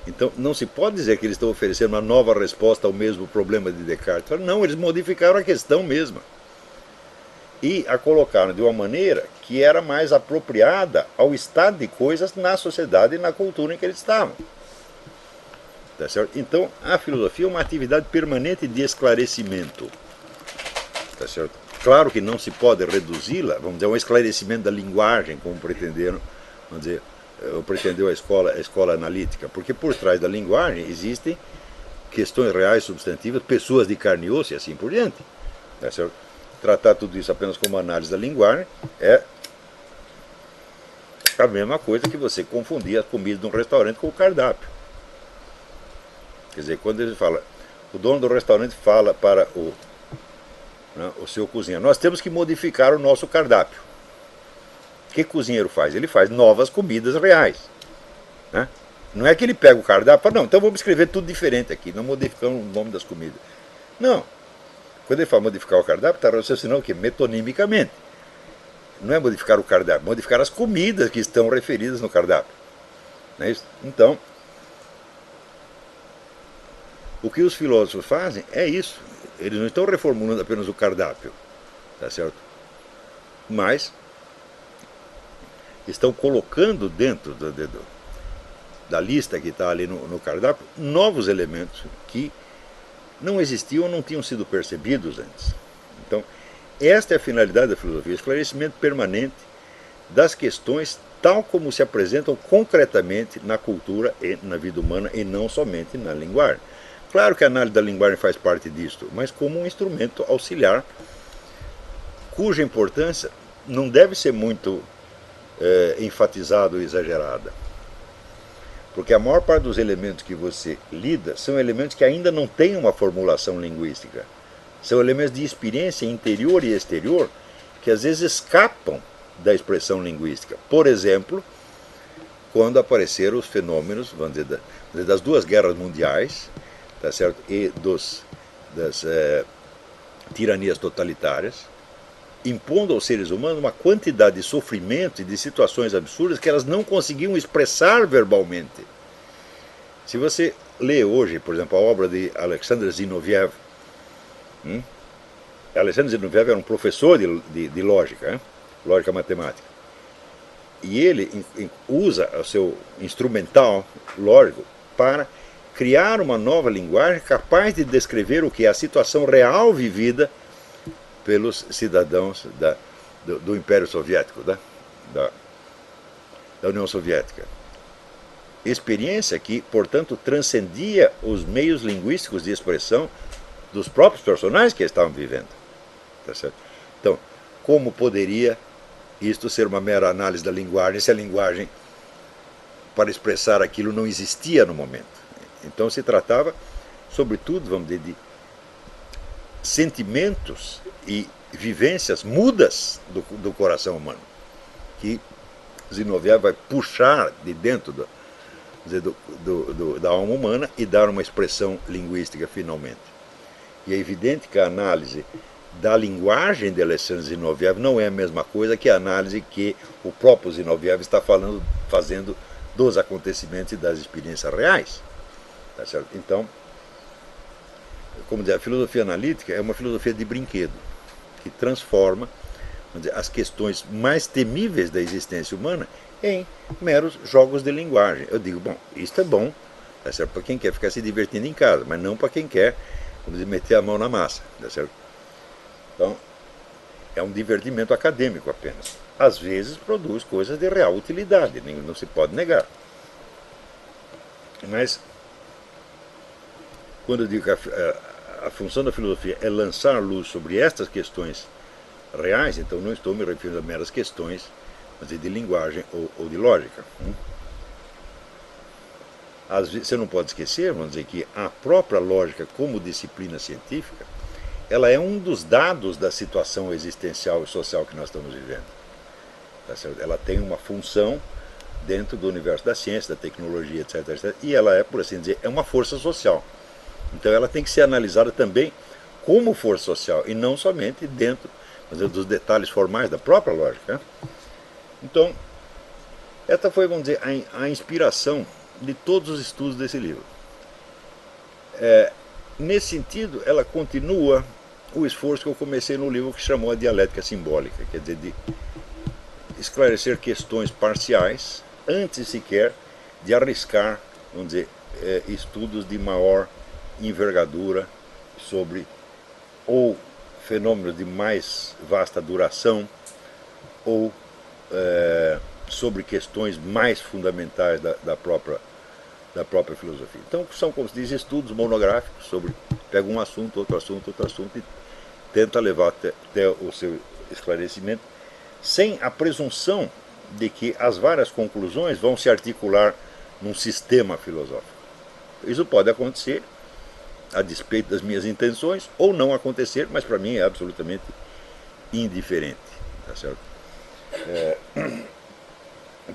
Então, não se pode dizer que eles estão oferecendo uma nova resposta ao mesmo problema de Descartes. Não, eles modificaram a questão mesma. E a colocaram de uma maneira que era mais apropriada ao estado de coisas na sociedade e na cultura em que eles estavam. Tá certo? Então, a filosofia é uma atividade permanente de esclarecimento. Tá certo? Claro que não se pode reduzi-la, vamos dizer, a um esclarecimento da linguagem, como pretenderam, vamos dizer, pretendeu a escola analítica, porque por trás da linguagem existem questões reais, substantivas, pessoas de carne e osso e assim por diante. Tá certo? Tratar tudo isso apenas como análise da linguagem é a mesma coisa que você confundir a comida de um restaurante com o cardápio. Quer dizer, quando ele fala, o dono do restaurante fala para o seu cozinheiro, nós temos que modificar o nosso cardápio. O que o cozinheiro faz? Ele faz novas comidas reais. Né? Não é que ele pega o cardápio e fala, não, então vamos escrever tudo diferente aqui, não modificando o nome das comidas. Não. Quando ele fala modificar o cardápio, está raciocinando o quê? Metonimicamente. Não é modificar o cardápio, modificar as comidas que estão referidas no cardápio. Não é isso? Então, o que os filósofos fazem é isso. Eles não estão reformulando apenas o cardápio, tá certo? Mas estão colocando dentro da lista que está ali no cardápio novos elementos que não existiam ou não tinham sido percebidos antes. Então, esta é a finalidade da filosofia, esclarecimento permanente das questões tal como se apresentam concretamente na cultura e na vida humana e não somente na linguagem. Claro que a análise da linguagem faz parte disto, mas como um instrumento auxiliar, cuja importância não deve ser muito enfatizada ou exagerada. Porque a maior parte dos elementos que você lida são elementos que ainda não têm uma formulação linguística. São elementos de experiência interior e exterior que às vezes escapam da expressão linguística. Por exemplo, quando apareceram os fenômenos, vamos dizer, das duas guerras mundiais, tá certo? E das tiranias totalitárias, impondo aos seres humanos uma quantidade de sofrimento e de situações absurdas que elas não conseguiam expressar verbalmente. Se você lê hoje, por exemplo, a obra de Alexander Zinoviev, Alexander Zinoviev era um professor de lógica, lógica matemática, e ele usa o seu instrumental lógico para criar uma nova linguagem capaz de descrever o que é a situação real vivida pelos cidadãos do Império Soviético, da União Soviética. Experiência que, portanto, transcendia os meios linguísticos de expressão dos próprios personagens que estavam vivendo. Tá certo? Então, como poderia isto ser uma mera análise da linguagem se a linguagem para expressar aquilo não existia no momento? Então se tratava, sobretudo, vamos dizer, de sentimentos e vivências mudas do coração humano, que Zinoviev vai puxar de dentro da alma humana e dar uma expressão linguística finalmente. E é evidente que a análise da linguagem de Alexander Zinoviev não é a mesma coisa que a análise que o próprio Zinoviev está fazendo dos acontecimentos e das experiências reais. Tá certo? Então, como dizer, a filosofia analítica é uma filosofia de brinquedo, que transforma, vamos dizer, as questões mais temíveis da existência humana em meros jogos de linguagem. Eu digo, bom, isso é bom, tá certo, para quem quer ficar se divertindo em casa, mas não para quem quer, vamos dizer, meter a mão na massa, tá certo? Então, é um divertimento acadêmico apenas. Às vezes produz coisas de real utilidade, não se pode negar. Mas, quando eu digo que a função da filosofia é lançar luz sobre estas questões reais, então não estou me referindo a meras questões de linguagem ou de lógica. Às vezes, você não pode esquecer, vamos dizer, que a própria lógica como disciplina científica, ela é um dos dados da situação existencial e social que nós estamos vivendo. Tá certo? Ela tem uma função dentro do universo da ciência, da tecnologia, etc, etc. E ela é, por assim dizer, é uma força social. Então ela tem que ser analisada também como força social e não somente dentro, dizer, dos detalhes formais da própria lógica. Né? Então, essa foi, vamos dizer, a inspiração de todos os estudos desse livro. Nesse sentido, ela continua o esforço que eu comecei no livro que chamou a dialética simbólica, quer dizer, de esclarecer questões parciais antes sequer de arriscar, vamos dizer, estudos de maior envergadura sobre ou fenômenos de mais vasta duração ou sobre questões mais fundamentais da própria filosofia. Então são, como se diz, estudos monográficos sobre, pega um assunto, outro assunto e tenta levar até o seu esclarecimento sem a presunção de que as várias conclusões vão se articular num sistema filosófico. Isso pode acontecer a despeito das minhas intenções ou não acontecer, mas para mim é absolutamente indiferente. Tá certo?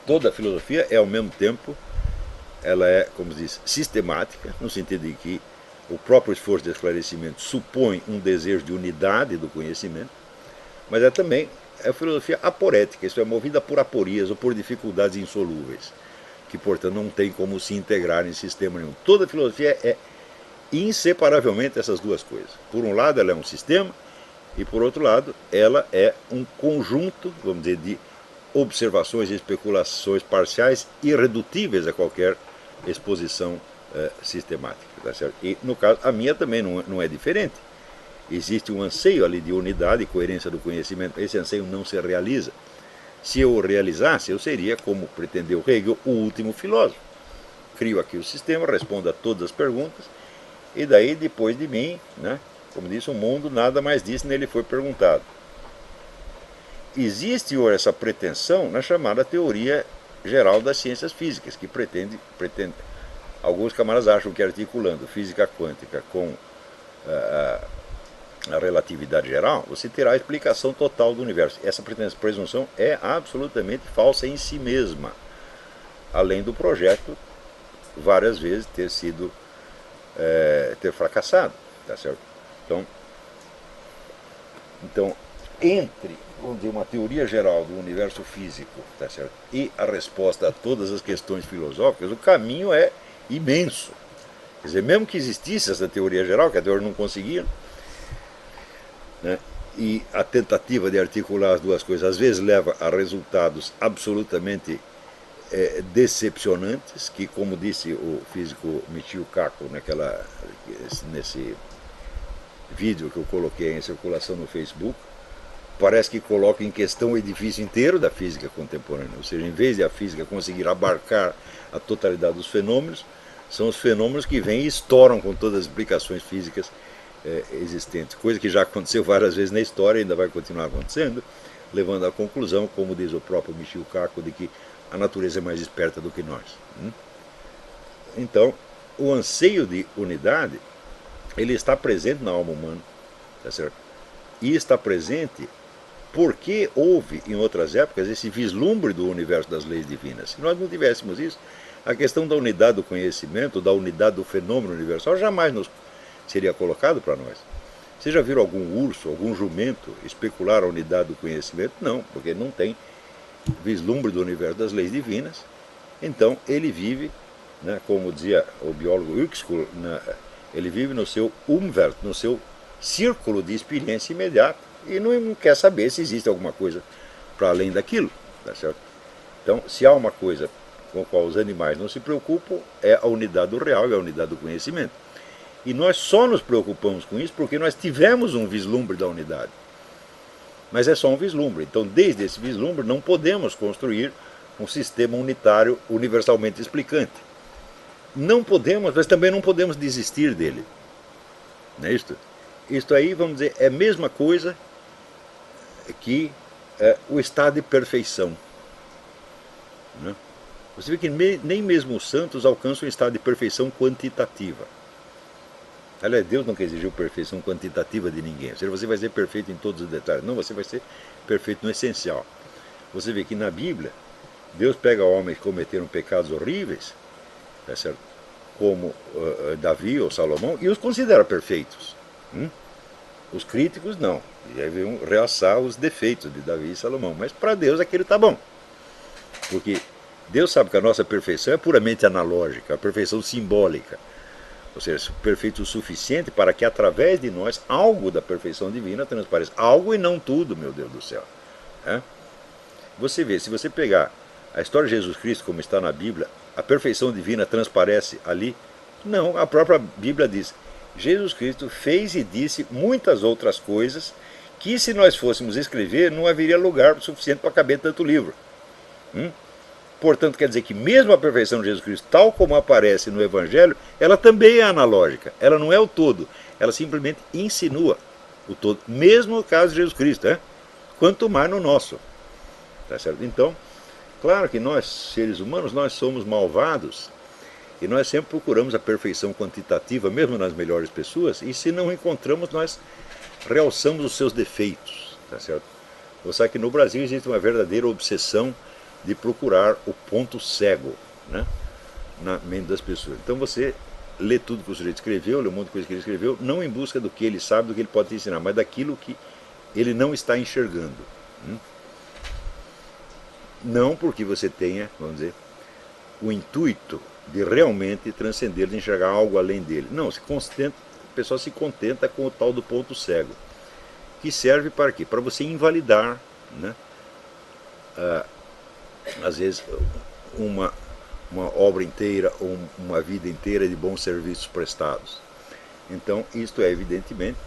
Toda a filosofia é ao mesmo tempo, ela é, como se diz, sistemática, no sentido de que o próprio esforço de esclarecimento supõe um desejo de unidade do conhecimento, mas é também a filosofia aporética, isso é movida por aporias ou por dificuldades insolúveis, que portanto não tem como se integrar em sistema nenhum. Toda a filosofia é inseparavelmente essas duas coisas. Por um lado ela é um sistema e por outro lado ela é um conjunto, vamos dizer, de observações e especulações parciais irredutíveis a qualquer exposição sistemática. Tá certo? E no caso, a minha também não é diferente. Existe um anseio ali de unidade e coerência do conhecimento. Esse anseio não se realiza. Se eu o realizasse, eu seria, como pretendeu Hegel, o último filósofo. Crio aqui o sistema, respondo a todas as perguntas, e daí, depois de mim, né, como disse, o mundo nada mais disse, nele foi perguntado. Existe hoje essa pretensão na chamada teoria geral das ciências físicas, que pretende alguns camaradas acham que articulando física quântica com a relatividade geral, você terá a explicação total do universo. Essa presunção é absolutamente falsa em si mesma, além do projeto várias vezes ter fracassado, tá certo? Então, entre, vamos dizer, uma teoria geral do universo físico, tá certo, e a resposta a todas as questões filosóficas, o caminho é imenso. Quer dizer, mesmo que existisse essa teoria geral, que a teoria não conseguia, né, e a tentativa de articular as duas coisas às vezes leva a resultados absolutamente decepcionantes, que, como disse o físico Michio Kaku nesse vídeo que eu coloquei em circulação no Facebook, parece que coloca em questão o edifício inteiro da física contemporânea. Ou seja, em vez de a física conseguir abarcar a totalidade dos fenômenos, são os fenômenos que vêm e estouram com todas as explicações físicas existentes. Coisa que já aconteceu várias vezes na história e ainda vai continuar acontecendo, levando à conclusão, como diz o próprio Michio Kaku, de que a natureza é mais esperta do que nós. Então, o anseio de unidade, ele está presente na alma humana, tá certo? E está presente porque houve, em outras épocas, esse vislumbre do universo das leis divinas. Se nós não tivéssemos isso, a questão da unidade do conhecimento, da unidade do fenômeno universal, jamais nos seria colocado para nós. Vocês já viram algum urso, algum jumento especular a unidade do conhecimento? Não, porque não tem vislumbre do universo das leis divinas. Então ele vive, né, como dizia o biólogo Huxley, ele vive no seu Umwelt, no seu círculo de experiência imediata, e não quer saber se existe alguma coisa para além daquilo, tá certo? Então, se há uma coisa com a qual os animais não se preocupam, é a unidade do real e a unidade do conhecimento. E nós só nos preocupamos com isso porque nós tivemos um vislumbre da unidade. Mas é só um vislumbre. Então, desde esse vislumbre, não podemos construir um sistema unitário universalmente explicante. Não podemos, mas também não podemos desistir dele. Não é isto? Isto aí, vamos dizer, é a mesma coisa que o estado de perfeição. Né? Você vê que nem mesmo os santos alcançam um estado de perfeição quantitativa. Aliás, Deus não quer exigir perfeição quantitativa de ninguém. Ou seja, você vai ser perfeito em todos os detalhes. Não, você vai ser perfeito no essencial. Você vê que na Bíblia, Deus pega homens que cometeram pecados horríveis, tá certo? Como Davi ou Salomão, e os considera perfeitos. Os críticos não. E aí vão realçar os defeitos de Davi e Salomão. Mas para Deus aquilo está bom. Porque Deus sabe que a nossa perfeição é puramente analógica, a perfeição simbólica. Ou seja, perfeito o suficiente para que através de nós algo da perfeição divina transpareça. Algo e não tudo, meu Deus do céu. Você vê, se você pegar a história de Jesus Cristo como está na Bíblia, a perfeição divina transparece ali? Não, a própria Bíblia diz, Jesus Cristo fez e disse muitas outras coisas que se nós fôssemos escrever não haveria lugar suficiente para caber tanto livro. Portanto, quer dizer que mesmo a perfeição de Jesus Cristo, tal como aparece no Evangelho, ela também é analógica. Ela não é o todo. Ela simplesmente insinua o todo. Mesmo no caso de Jesus Cristo. Quanto mais no nosso. Tá certo? Então, claro que nós, seres humanos, nós somos malvados. E nós sempre procuramos a perfeição quantitativa, mesmo nas melhores pessoas. E se não encontramos, nós realçamos os seus defeitos. Tá certo? Você sabe que no Brasil existe uma verdadeira obsessão de procurar o ponto cego, né, na mente das pessoas. Então você lê tudo que o sujeito escreveu, lê um monte de coisa que ele escreveu, não em busca do que ele sabe, do que ele pode te ensinar, mas daquilo que ele não está enxergando. Não porque você tenha, vamos dizer, o intuito de realmente transcender, de enxergar algo além dele. Não, o pessoal se contenta com o tal do ponto cego, que serve para quê? Para você invalidar, né, às vezes uma obra inteira ou uma vida inteira de bons serviços prestados. Então, isto é evidentemente,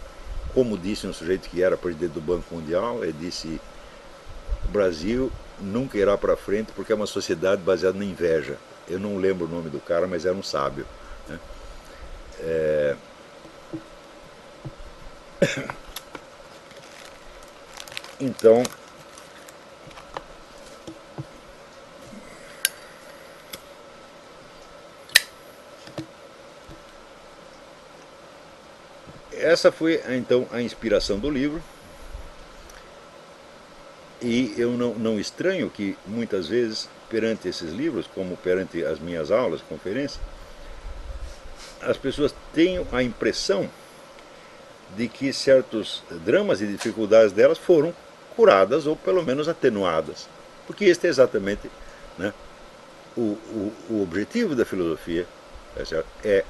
como disse um sujeito que era presidente do Banco Mundial, ele disse, o Brasil nunca irá para frente porque é uma sociedade baseada na inveja. Eu não lembro o nome do cara, mas era um sábio. Né? Então, essa foi então a inspiração do livro. E eu não estranho que muitas vezes, perante esses livros, como perante as minhas aulas, conferências, as pessoas tenham a impressão de que certos dramas e dificuldades delas foram curadas ou pelo menos atenuadas. Porque este é exatamente, né, o objetivo da filosofia, é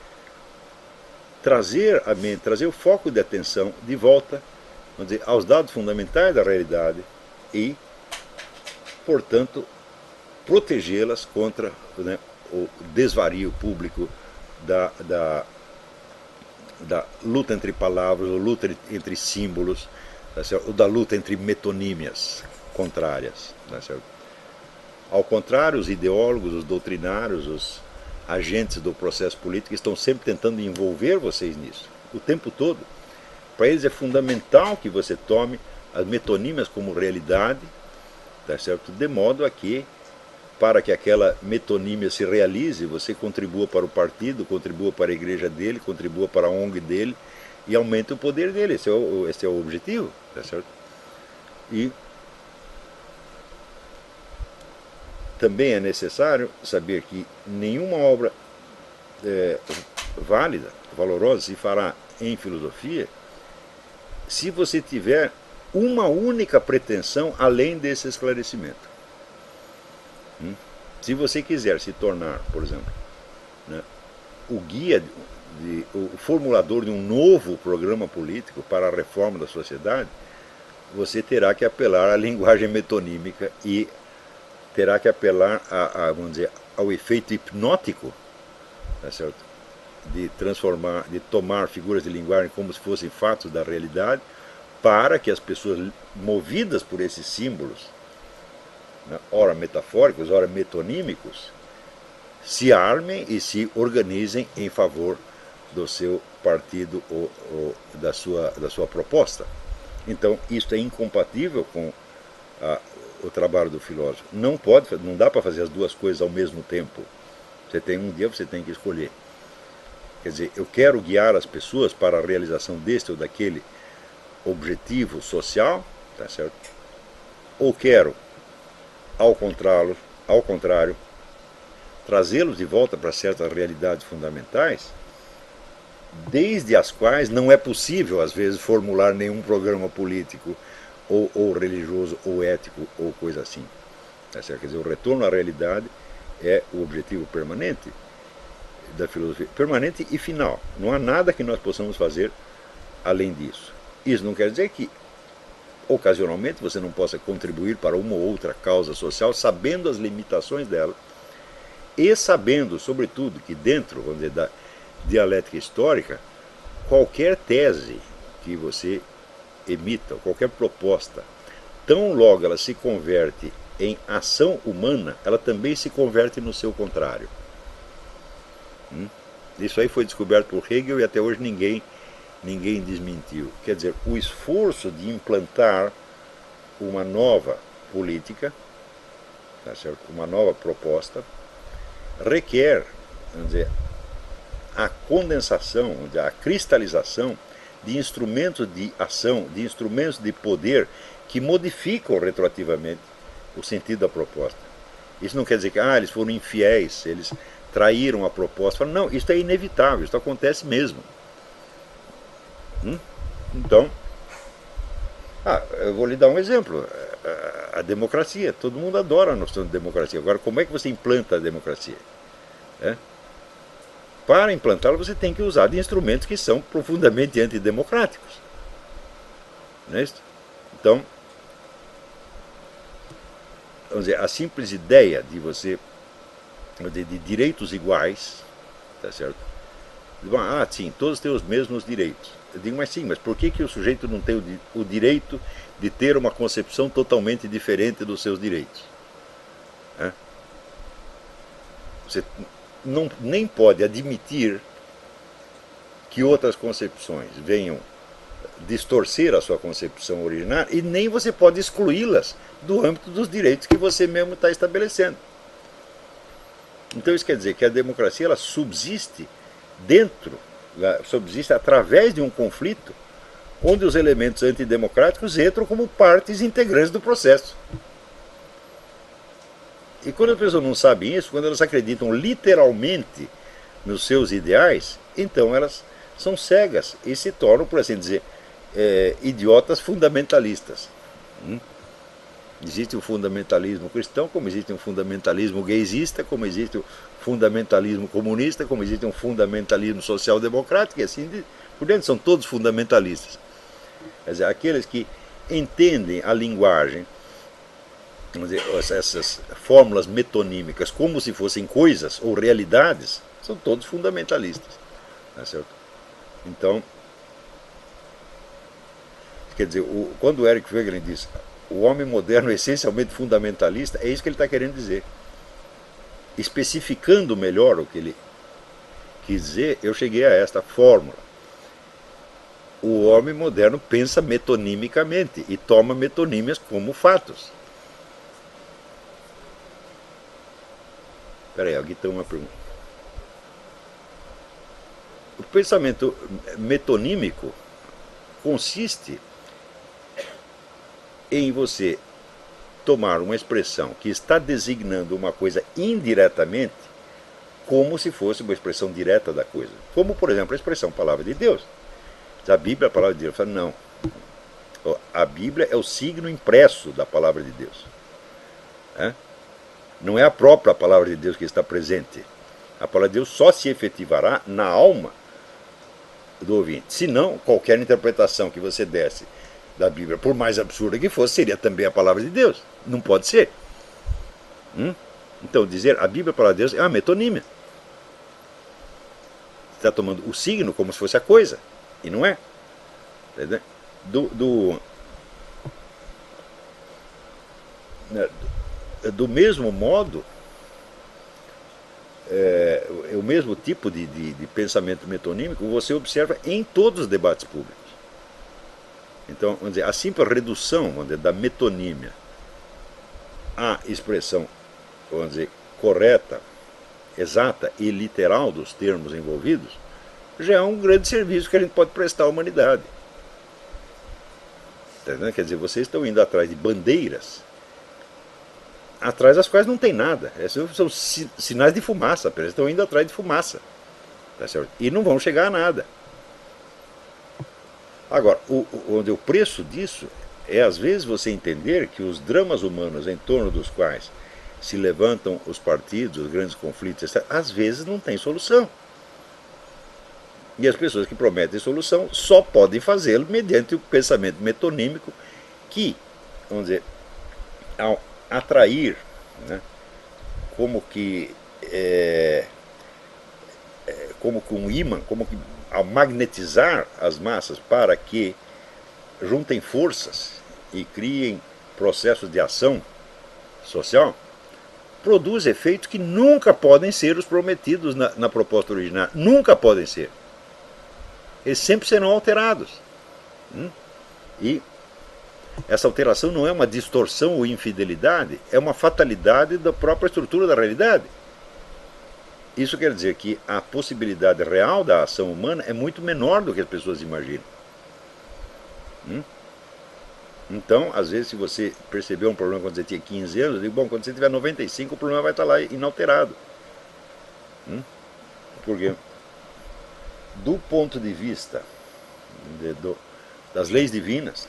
trazer a mente, trazer o foco de atenção de volta, vamos dizer, aos dados fundamentais da realidade e, portanto, protegê-las contra, né, o desvario público da luta entre palavras, ou luta entre símbolos, ou da luta entre metonímias contrárias. Ao contrário, os ideólogos, os doutrinários, os agentes do processo político estão sempre tentando envolver vocês nisso, o tempo todo. Para eles é fundamental que você tome as metonímias como realidade, tá certo? De modo a que, para que aquela metonímia se realize, você contribua para o partido, contribua para a igreja dele, contribua para a ONG dele e aumente o poder dele. Esse é o objetivo, tá certo? E também é necessário saber que nenhuma obra válida, valorosa, se fará em filosofia se você tiver uma única pretensão além desse esclarecimento. Se você quiser se tornar, por exemplo, né, o guia, o formulador de um novo programa político para a reforma da sociedade, você terá que apelar à linguagem metonímica e terá que apelar vamos dizer, ao efeito hipnótico, tá certo? De transformar, de tomar figuras de linguagem como se fossem fatos da realidade, para que as pessoas movidas por esses símbolos, né, ora metafóricos, ora metonímicos, se armem e se organizem em favor do seu partido ou da sua proposta. Então, isso é incompatível com o trabalho do filósofo. Não dá para fazer as duas coisas ao mesmo tempo. Você tem um dia, você tem que escolher. Quer dizer, eu quero guiar as pessoas para a realização deste ou daquele objetivo social, tá certo? Ou quero, ao contrário, trazê-los de volta para certas realidades fundamentais, desde as quais não é possível, às vezes, formular nenhum programa político, ou religioso, ou ético, ou coisa assim. Tá certo? Quer dizer, o retorno à realidade é o objetivo permanente da filosofia, permanente e final. Não há nada que nós possamos fazer além disso. Isso não quer dizer que, ocasionalmente, você não possa contribuir para uma ou outra causa social, sabendo as limitações dela, e sabendo, sobretudo, que dentro, vamos dizer, da dialética histórica, qualquer tese que você emita, qualquer proposta, tão logo ela se converte em ação humana, ela também se converte no seu contrário. Isso aí foi descoberto por Hegel e até hoje ninguém desmentiu. Quer dizer, o esforço de implantar uma nova política, tá certo? Uma nova proposta, requer, vamos dizer, a condensação, a cristalização de instrumentos de ação, de instrumentos de poder que modificam retroativamente o sentido da proposta. Isso não quer dizer que eles foram infiéis, eles traíram a proposta. Não, isso é inevitável, isso acontece mesmo. Então, eu vou lhe dar um exemplo. A democracia, todo mundo adora a noção de democracia. Agora, como é que você implanta a democracia? Para implantá-la, você tem que usar de instrumentos que são profundamente antidemocráticos. Não é isso? Então, vamos dizer, a simples ideia de você, de direitos iguais, tá certo? Sim, todos têm os mesmos direitos. Eu digo, mas sim, mas por que o sujeito não tem o direito de ter uma concepção totalmente diferente dos seus direitos? Você nem pode admitir que outras concepções venham distorcer a sua concepção originária, e nem você pode excluí-las do âmbito dos direitos que você mesmo está estabelecendo. Então isso quer dizer que a democracia ela subsiste subsiste através de um conflito onde os elementos antidemocráticos entram como partes integrantes do processo. E quando as pessoas não sabem isso, quando elas acreditam literalmente nos seus ideais, então elas são cegas e se tornam, por assim dizer, idiotas fundamentalistas. Existe o fundamentalismo cristão, como existe um fundamentalismo gaysista, como existe o fundamentalismo comunista, como existe um fundamentalismo social-democrático, e assim por dentro, são todos fundamentalistas. Quer dizer, aqueles que entendem a linguagem, vamos dizer, essas fórmulas metonímicas como se fossem coisas ou realidades, são todos fundamentalistas. Tá certo? Então, quer dizer, quando o Eric Wegelin diz o homem moderno é essencialmente fundamentalista, é isso que ele está querendo dizer. Especificando melhor o que ele quis dizer, eu cheguei a esta fórmula. O homem moderno pensa metonimicamente e toma metonímias como fatos. Espera aí, aqui tem uma pergunta. O pensamento metonímico consiste em você tomar uma expressão que está designando uma coisa indiretamente como se fosse uma expressão direta da coisa. Como, por exemplo, a expressão palavra de Deus. A Bíblia é a palavra de Deus. Falo, não. A Bíblia é o signo impresso da palavra de Deus. Não é a própria palavra de Deus que está presente. A palavra de Deus só se efetivará na alma do ouvinte. Senão, qualquer interpretação que você desse da Bíblia, por mais absurda que fosse, seria também a palavra de Deus. Não pode ser. Então, dizer a Bíblia para Deus é uma metonímia. Você está tomando o signo como se fosse a coisa, e não é. Entendeu? Do mesmo modo, o mesmo tipo de pensamento metonímico você observa em todos os debates públicos. Então, vamos dizer, a simples redução, vamos dizer, da metonímia à expressão, vamos dizer, correta, exata e literal dos termos envolvidos, já é um grande serviço que a gente pode prestar à humanidade. Entendeu? Quer dizer, vocês estão indo atrás de bandeiras atrás das quais não tem nada. São sinais de fumaça, eles estão indo atrás de fumaça. Tá certo? E não vão chegar a nada. Agora, o preço disso é, às vezes, você entender que os dramas humanos em torno dos quais se levantam os partidos, os grandes conflitos, etc., às vezes não tem solução. E as pessoas que prometem solução só podem fazê-lo mediante o pensamento metonímico que, vamos dizer, ao atrair, né, como que um ímã, como que ao magnetizar as massas para que juntem forças e criem processos de ação social, produz efeitos que nunca podem ser os prometidos na proposta original. Nunca podem ser. Eles sempre serão alterados. E essa alteração não é uma distorção ou infidelidade, é uma fatalidade da própria estrutura da realidade. Isso quer dizer que a possibilidade real da ação humana é muito menor do que as pessoas imaginam. Então, às vezes, se você percebeu um problema quando você tinha 15 anos, eu digo, bom, quando você tiver 95, o problema vai estar lá inalterado. Porque, do ponto de vista das leis divinas,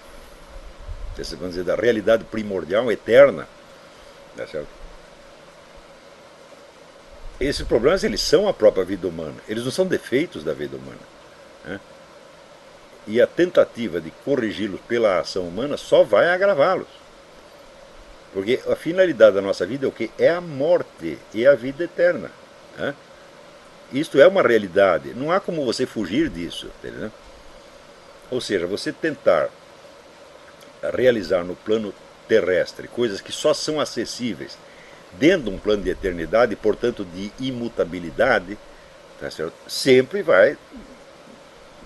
vamos dizer, da realidade primordial, eterna, tá certo? Esses problemas, eles são a própria vida humana, eles não são defeitos da vida humana, né? E a tentativa de corrigi-los pela ação humana só vai agravá-los. Porque a finalidade da nossa vida é o quê? É a morte e a vida eterna, né? Isto é uma realidade, não há como você fugir disso, entendeu? Ou seja, você tentar realizar no plano terrestre coisas que só são acessíveis dentro de um plano de eternidade, portanto de imutabilidade, tá certo? Sempre vai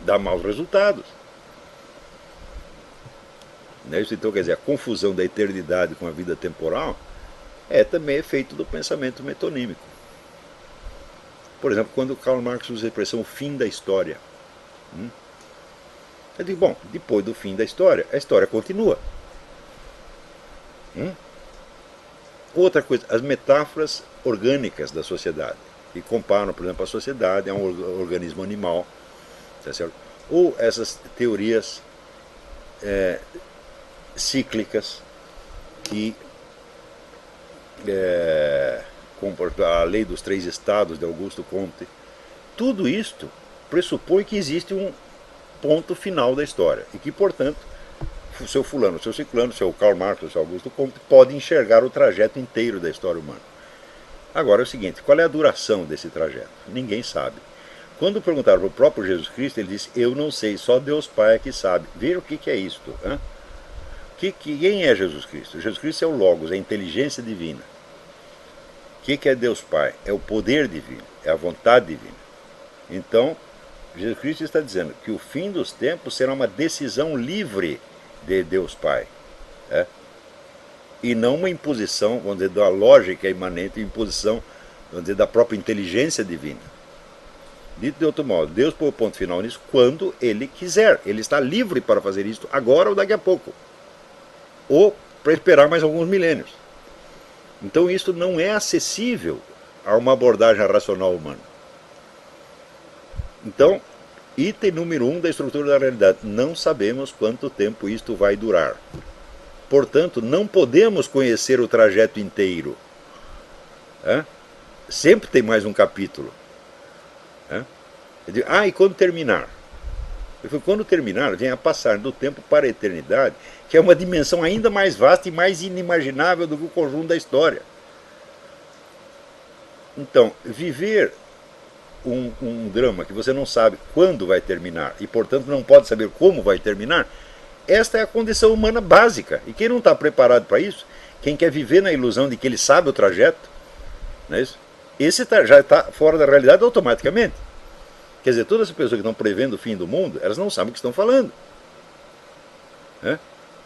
dar maus resultados. Então, quer dizer, a confusão da eternidade com a vida temporal é também efeito do pensamento metonímico. Por exemplo, quando Karl Marx usa a expressão fim da história. Eu digo, bom, depois do fim da história, a história continua. Outra coisa, as metáforas orgânicas da sociedade, que comparam, por exemplo, a sociedade a um organismo animal, tá certo? Ou essas teorias cíclicas que a lei dos 3 estados de Augusto Comte, tudo isto pressupõe que existe um ponto final da história e que, portanto, o seu fulano, o seu ciclano, o seu Karl Marx, o seu Augusto Comte pode enxergar o trajeto inteiro da história humana. Agora é o seguinte, qual é a duração desse trajeto? Ninguém sabe. Quando perguntaram para o próprio Jesus Cristo, ele disse, eu não sei, só Deus Pai é que sabe. Veja o que é isto. Quem é Jesus Cristo? Jesus Cristo é o Logos, é a inteligência divina. O que é Deus Pai? É o poder divino, é a vontade divina. Então, Jesus Cristo está dizendo que o fim dos tempos será uma decisão livre de Deus Pai. E não uma imposição, vamos dizer, da lógica imanente, imposição, vamos dizer, da própria inteligência divina. Dito de outro modo, Deus põe o ponto final nisso quando Ele quiser. Ele está livre para fazer isso agora ou daqui a pouco. Ou para esperar mais alguns milênios. Então isso não é acessível a uma abordagem racional humana. Então, item número 1 da estrutura da realidade. Não sabemos quanto tempo isto vai durar. Portanto, não podemos conhecer o trajeto inteiro. Sempre tem mais um capítulo. E quando terminar? Quando terminar, vem a passagem do tempo para a eternidade, que é uma dimensão ainda mais vasta e mais inimaginável do que o conjunto da história. Então, viver um drama que você não sabe quando vai terminar e, portanto, não pode saber como vai terminar, esta é a condição humana básica. E quem não está preparado para isso, quem quer viver na ilusão de que ele sabe o trajeto, não é isso? Esse já está fora da realidade automaticamente. Quer dizer, todas as pessoas que estão prevendo o fim do mundo, elas não sabem o que estão falando. Né?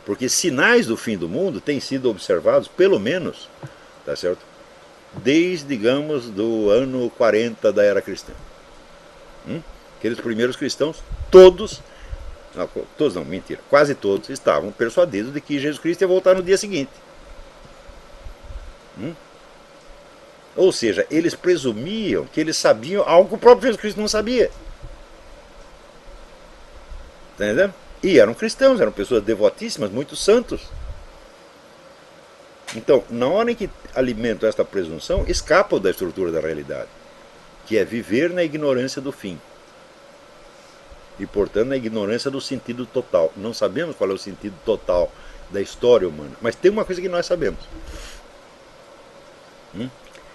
Porque sinais do fim do mundo têm sido observados, pelo menos, tá certo? Desde, digamos, do ano 40 da era cristã. Aqueles primeiros cristãos, todos, não, mentira, quase todos estavam persuadidos de que Jesus Cristo ia voltar no dia seguinte. Ou seja, eles presumiam que eles sabiam algo que o próprio Jesus Cristo não sabia. Está entendendo? E eram cristãos, eram pessoas devotíssimas, muito santos. Então, na hora em que alimentam esta presunção, escapam da estrutura da realidade, que é viver na ignorância do fim. E, portanto, na ignorância do sentido total. Não sabemos qual é o sentido total da história humana, mas tem uma coisa que nós sabemos.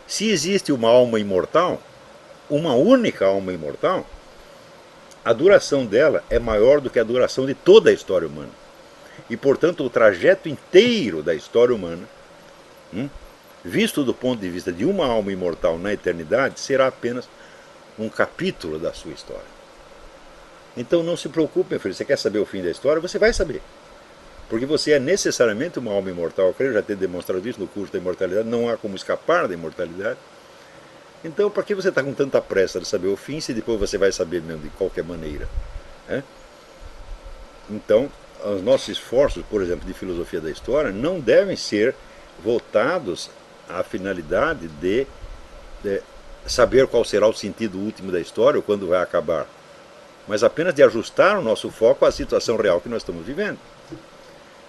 Se existe uma alma imortal, uma única alma imortal, a duração dela é maior do que a duração de toda a história humana. E, portanto, o trajeto inteiro da história humana, visto do ponto de vista de uma alma imortal na eternidade, será apenas um capítulo da sua história. Então não se preocupe, meu filho, você quer saber o fim da história? Você vai saber. Porque você é necessariamente uma alma imortal. Eu creio já ter demonstrado isso no curso da imortalidade. Não há como escapar da imortalidade. Então, para que você está com tanta pressa de saber o fim, se depois você vai saber mesmo de qualquer maneira? Então, os nossos esforços, por exemplo, de filosofia da história, não devem ser voltados à finalidade de saber qual será o sentido último da história ou quando vai acabar, mas apenas de ajustar o nosso foco à situação real que nós estamos vivendo.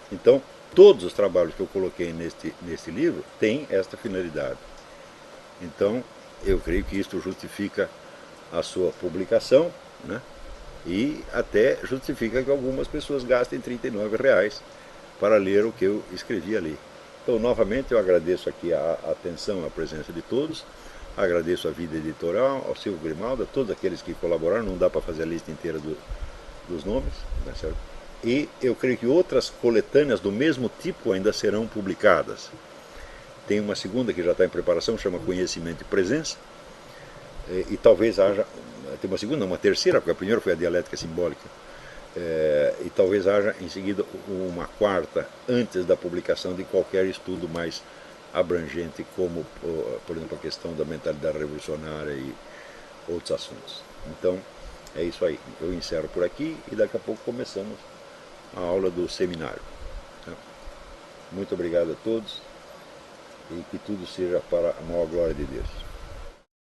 Então, todos os trabalhos que eu coloquei neste livro têm esta finalidade. Então, eu creio que isto justifica a sua publicação, né? E até justifica que algumas pessoas gastem R$39 para ler o que eu escrevi ali. Então, novamente, eu agradeço aqui a atenção, a presença de todos, agradeço a Vida Editorial, ao Silvio Grimaldo, a todos aqueles que colaboraram, não dá para fazer a lista inteira dos nomes, né, certo? E eu creio que outras coletâneas do mesmo tipo ainda serão publicadas. Tem uma segunda que já está em preparação, chama Conhecimento e Presença, e talvez haja, tem uma segunda, uma terceira, porque a primeira foi a Dialética Simbólica, e talvez haja em seguida uma quarta antes da publicação de qualquer estudo mais abrangente, como, por exemplo, a questão da mentalidade revolucionária e outros assuntos. Então, é isso aí. Eu encerro por aqui e daqui a pouco começamos a aula do seminário. Muito obrigado a todos e que tudo seja para a maior glória de Deus.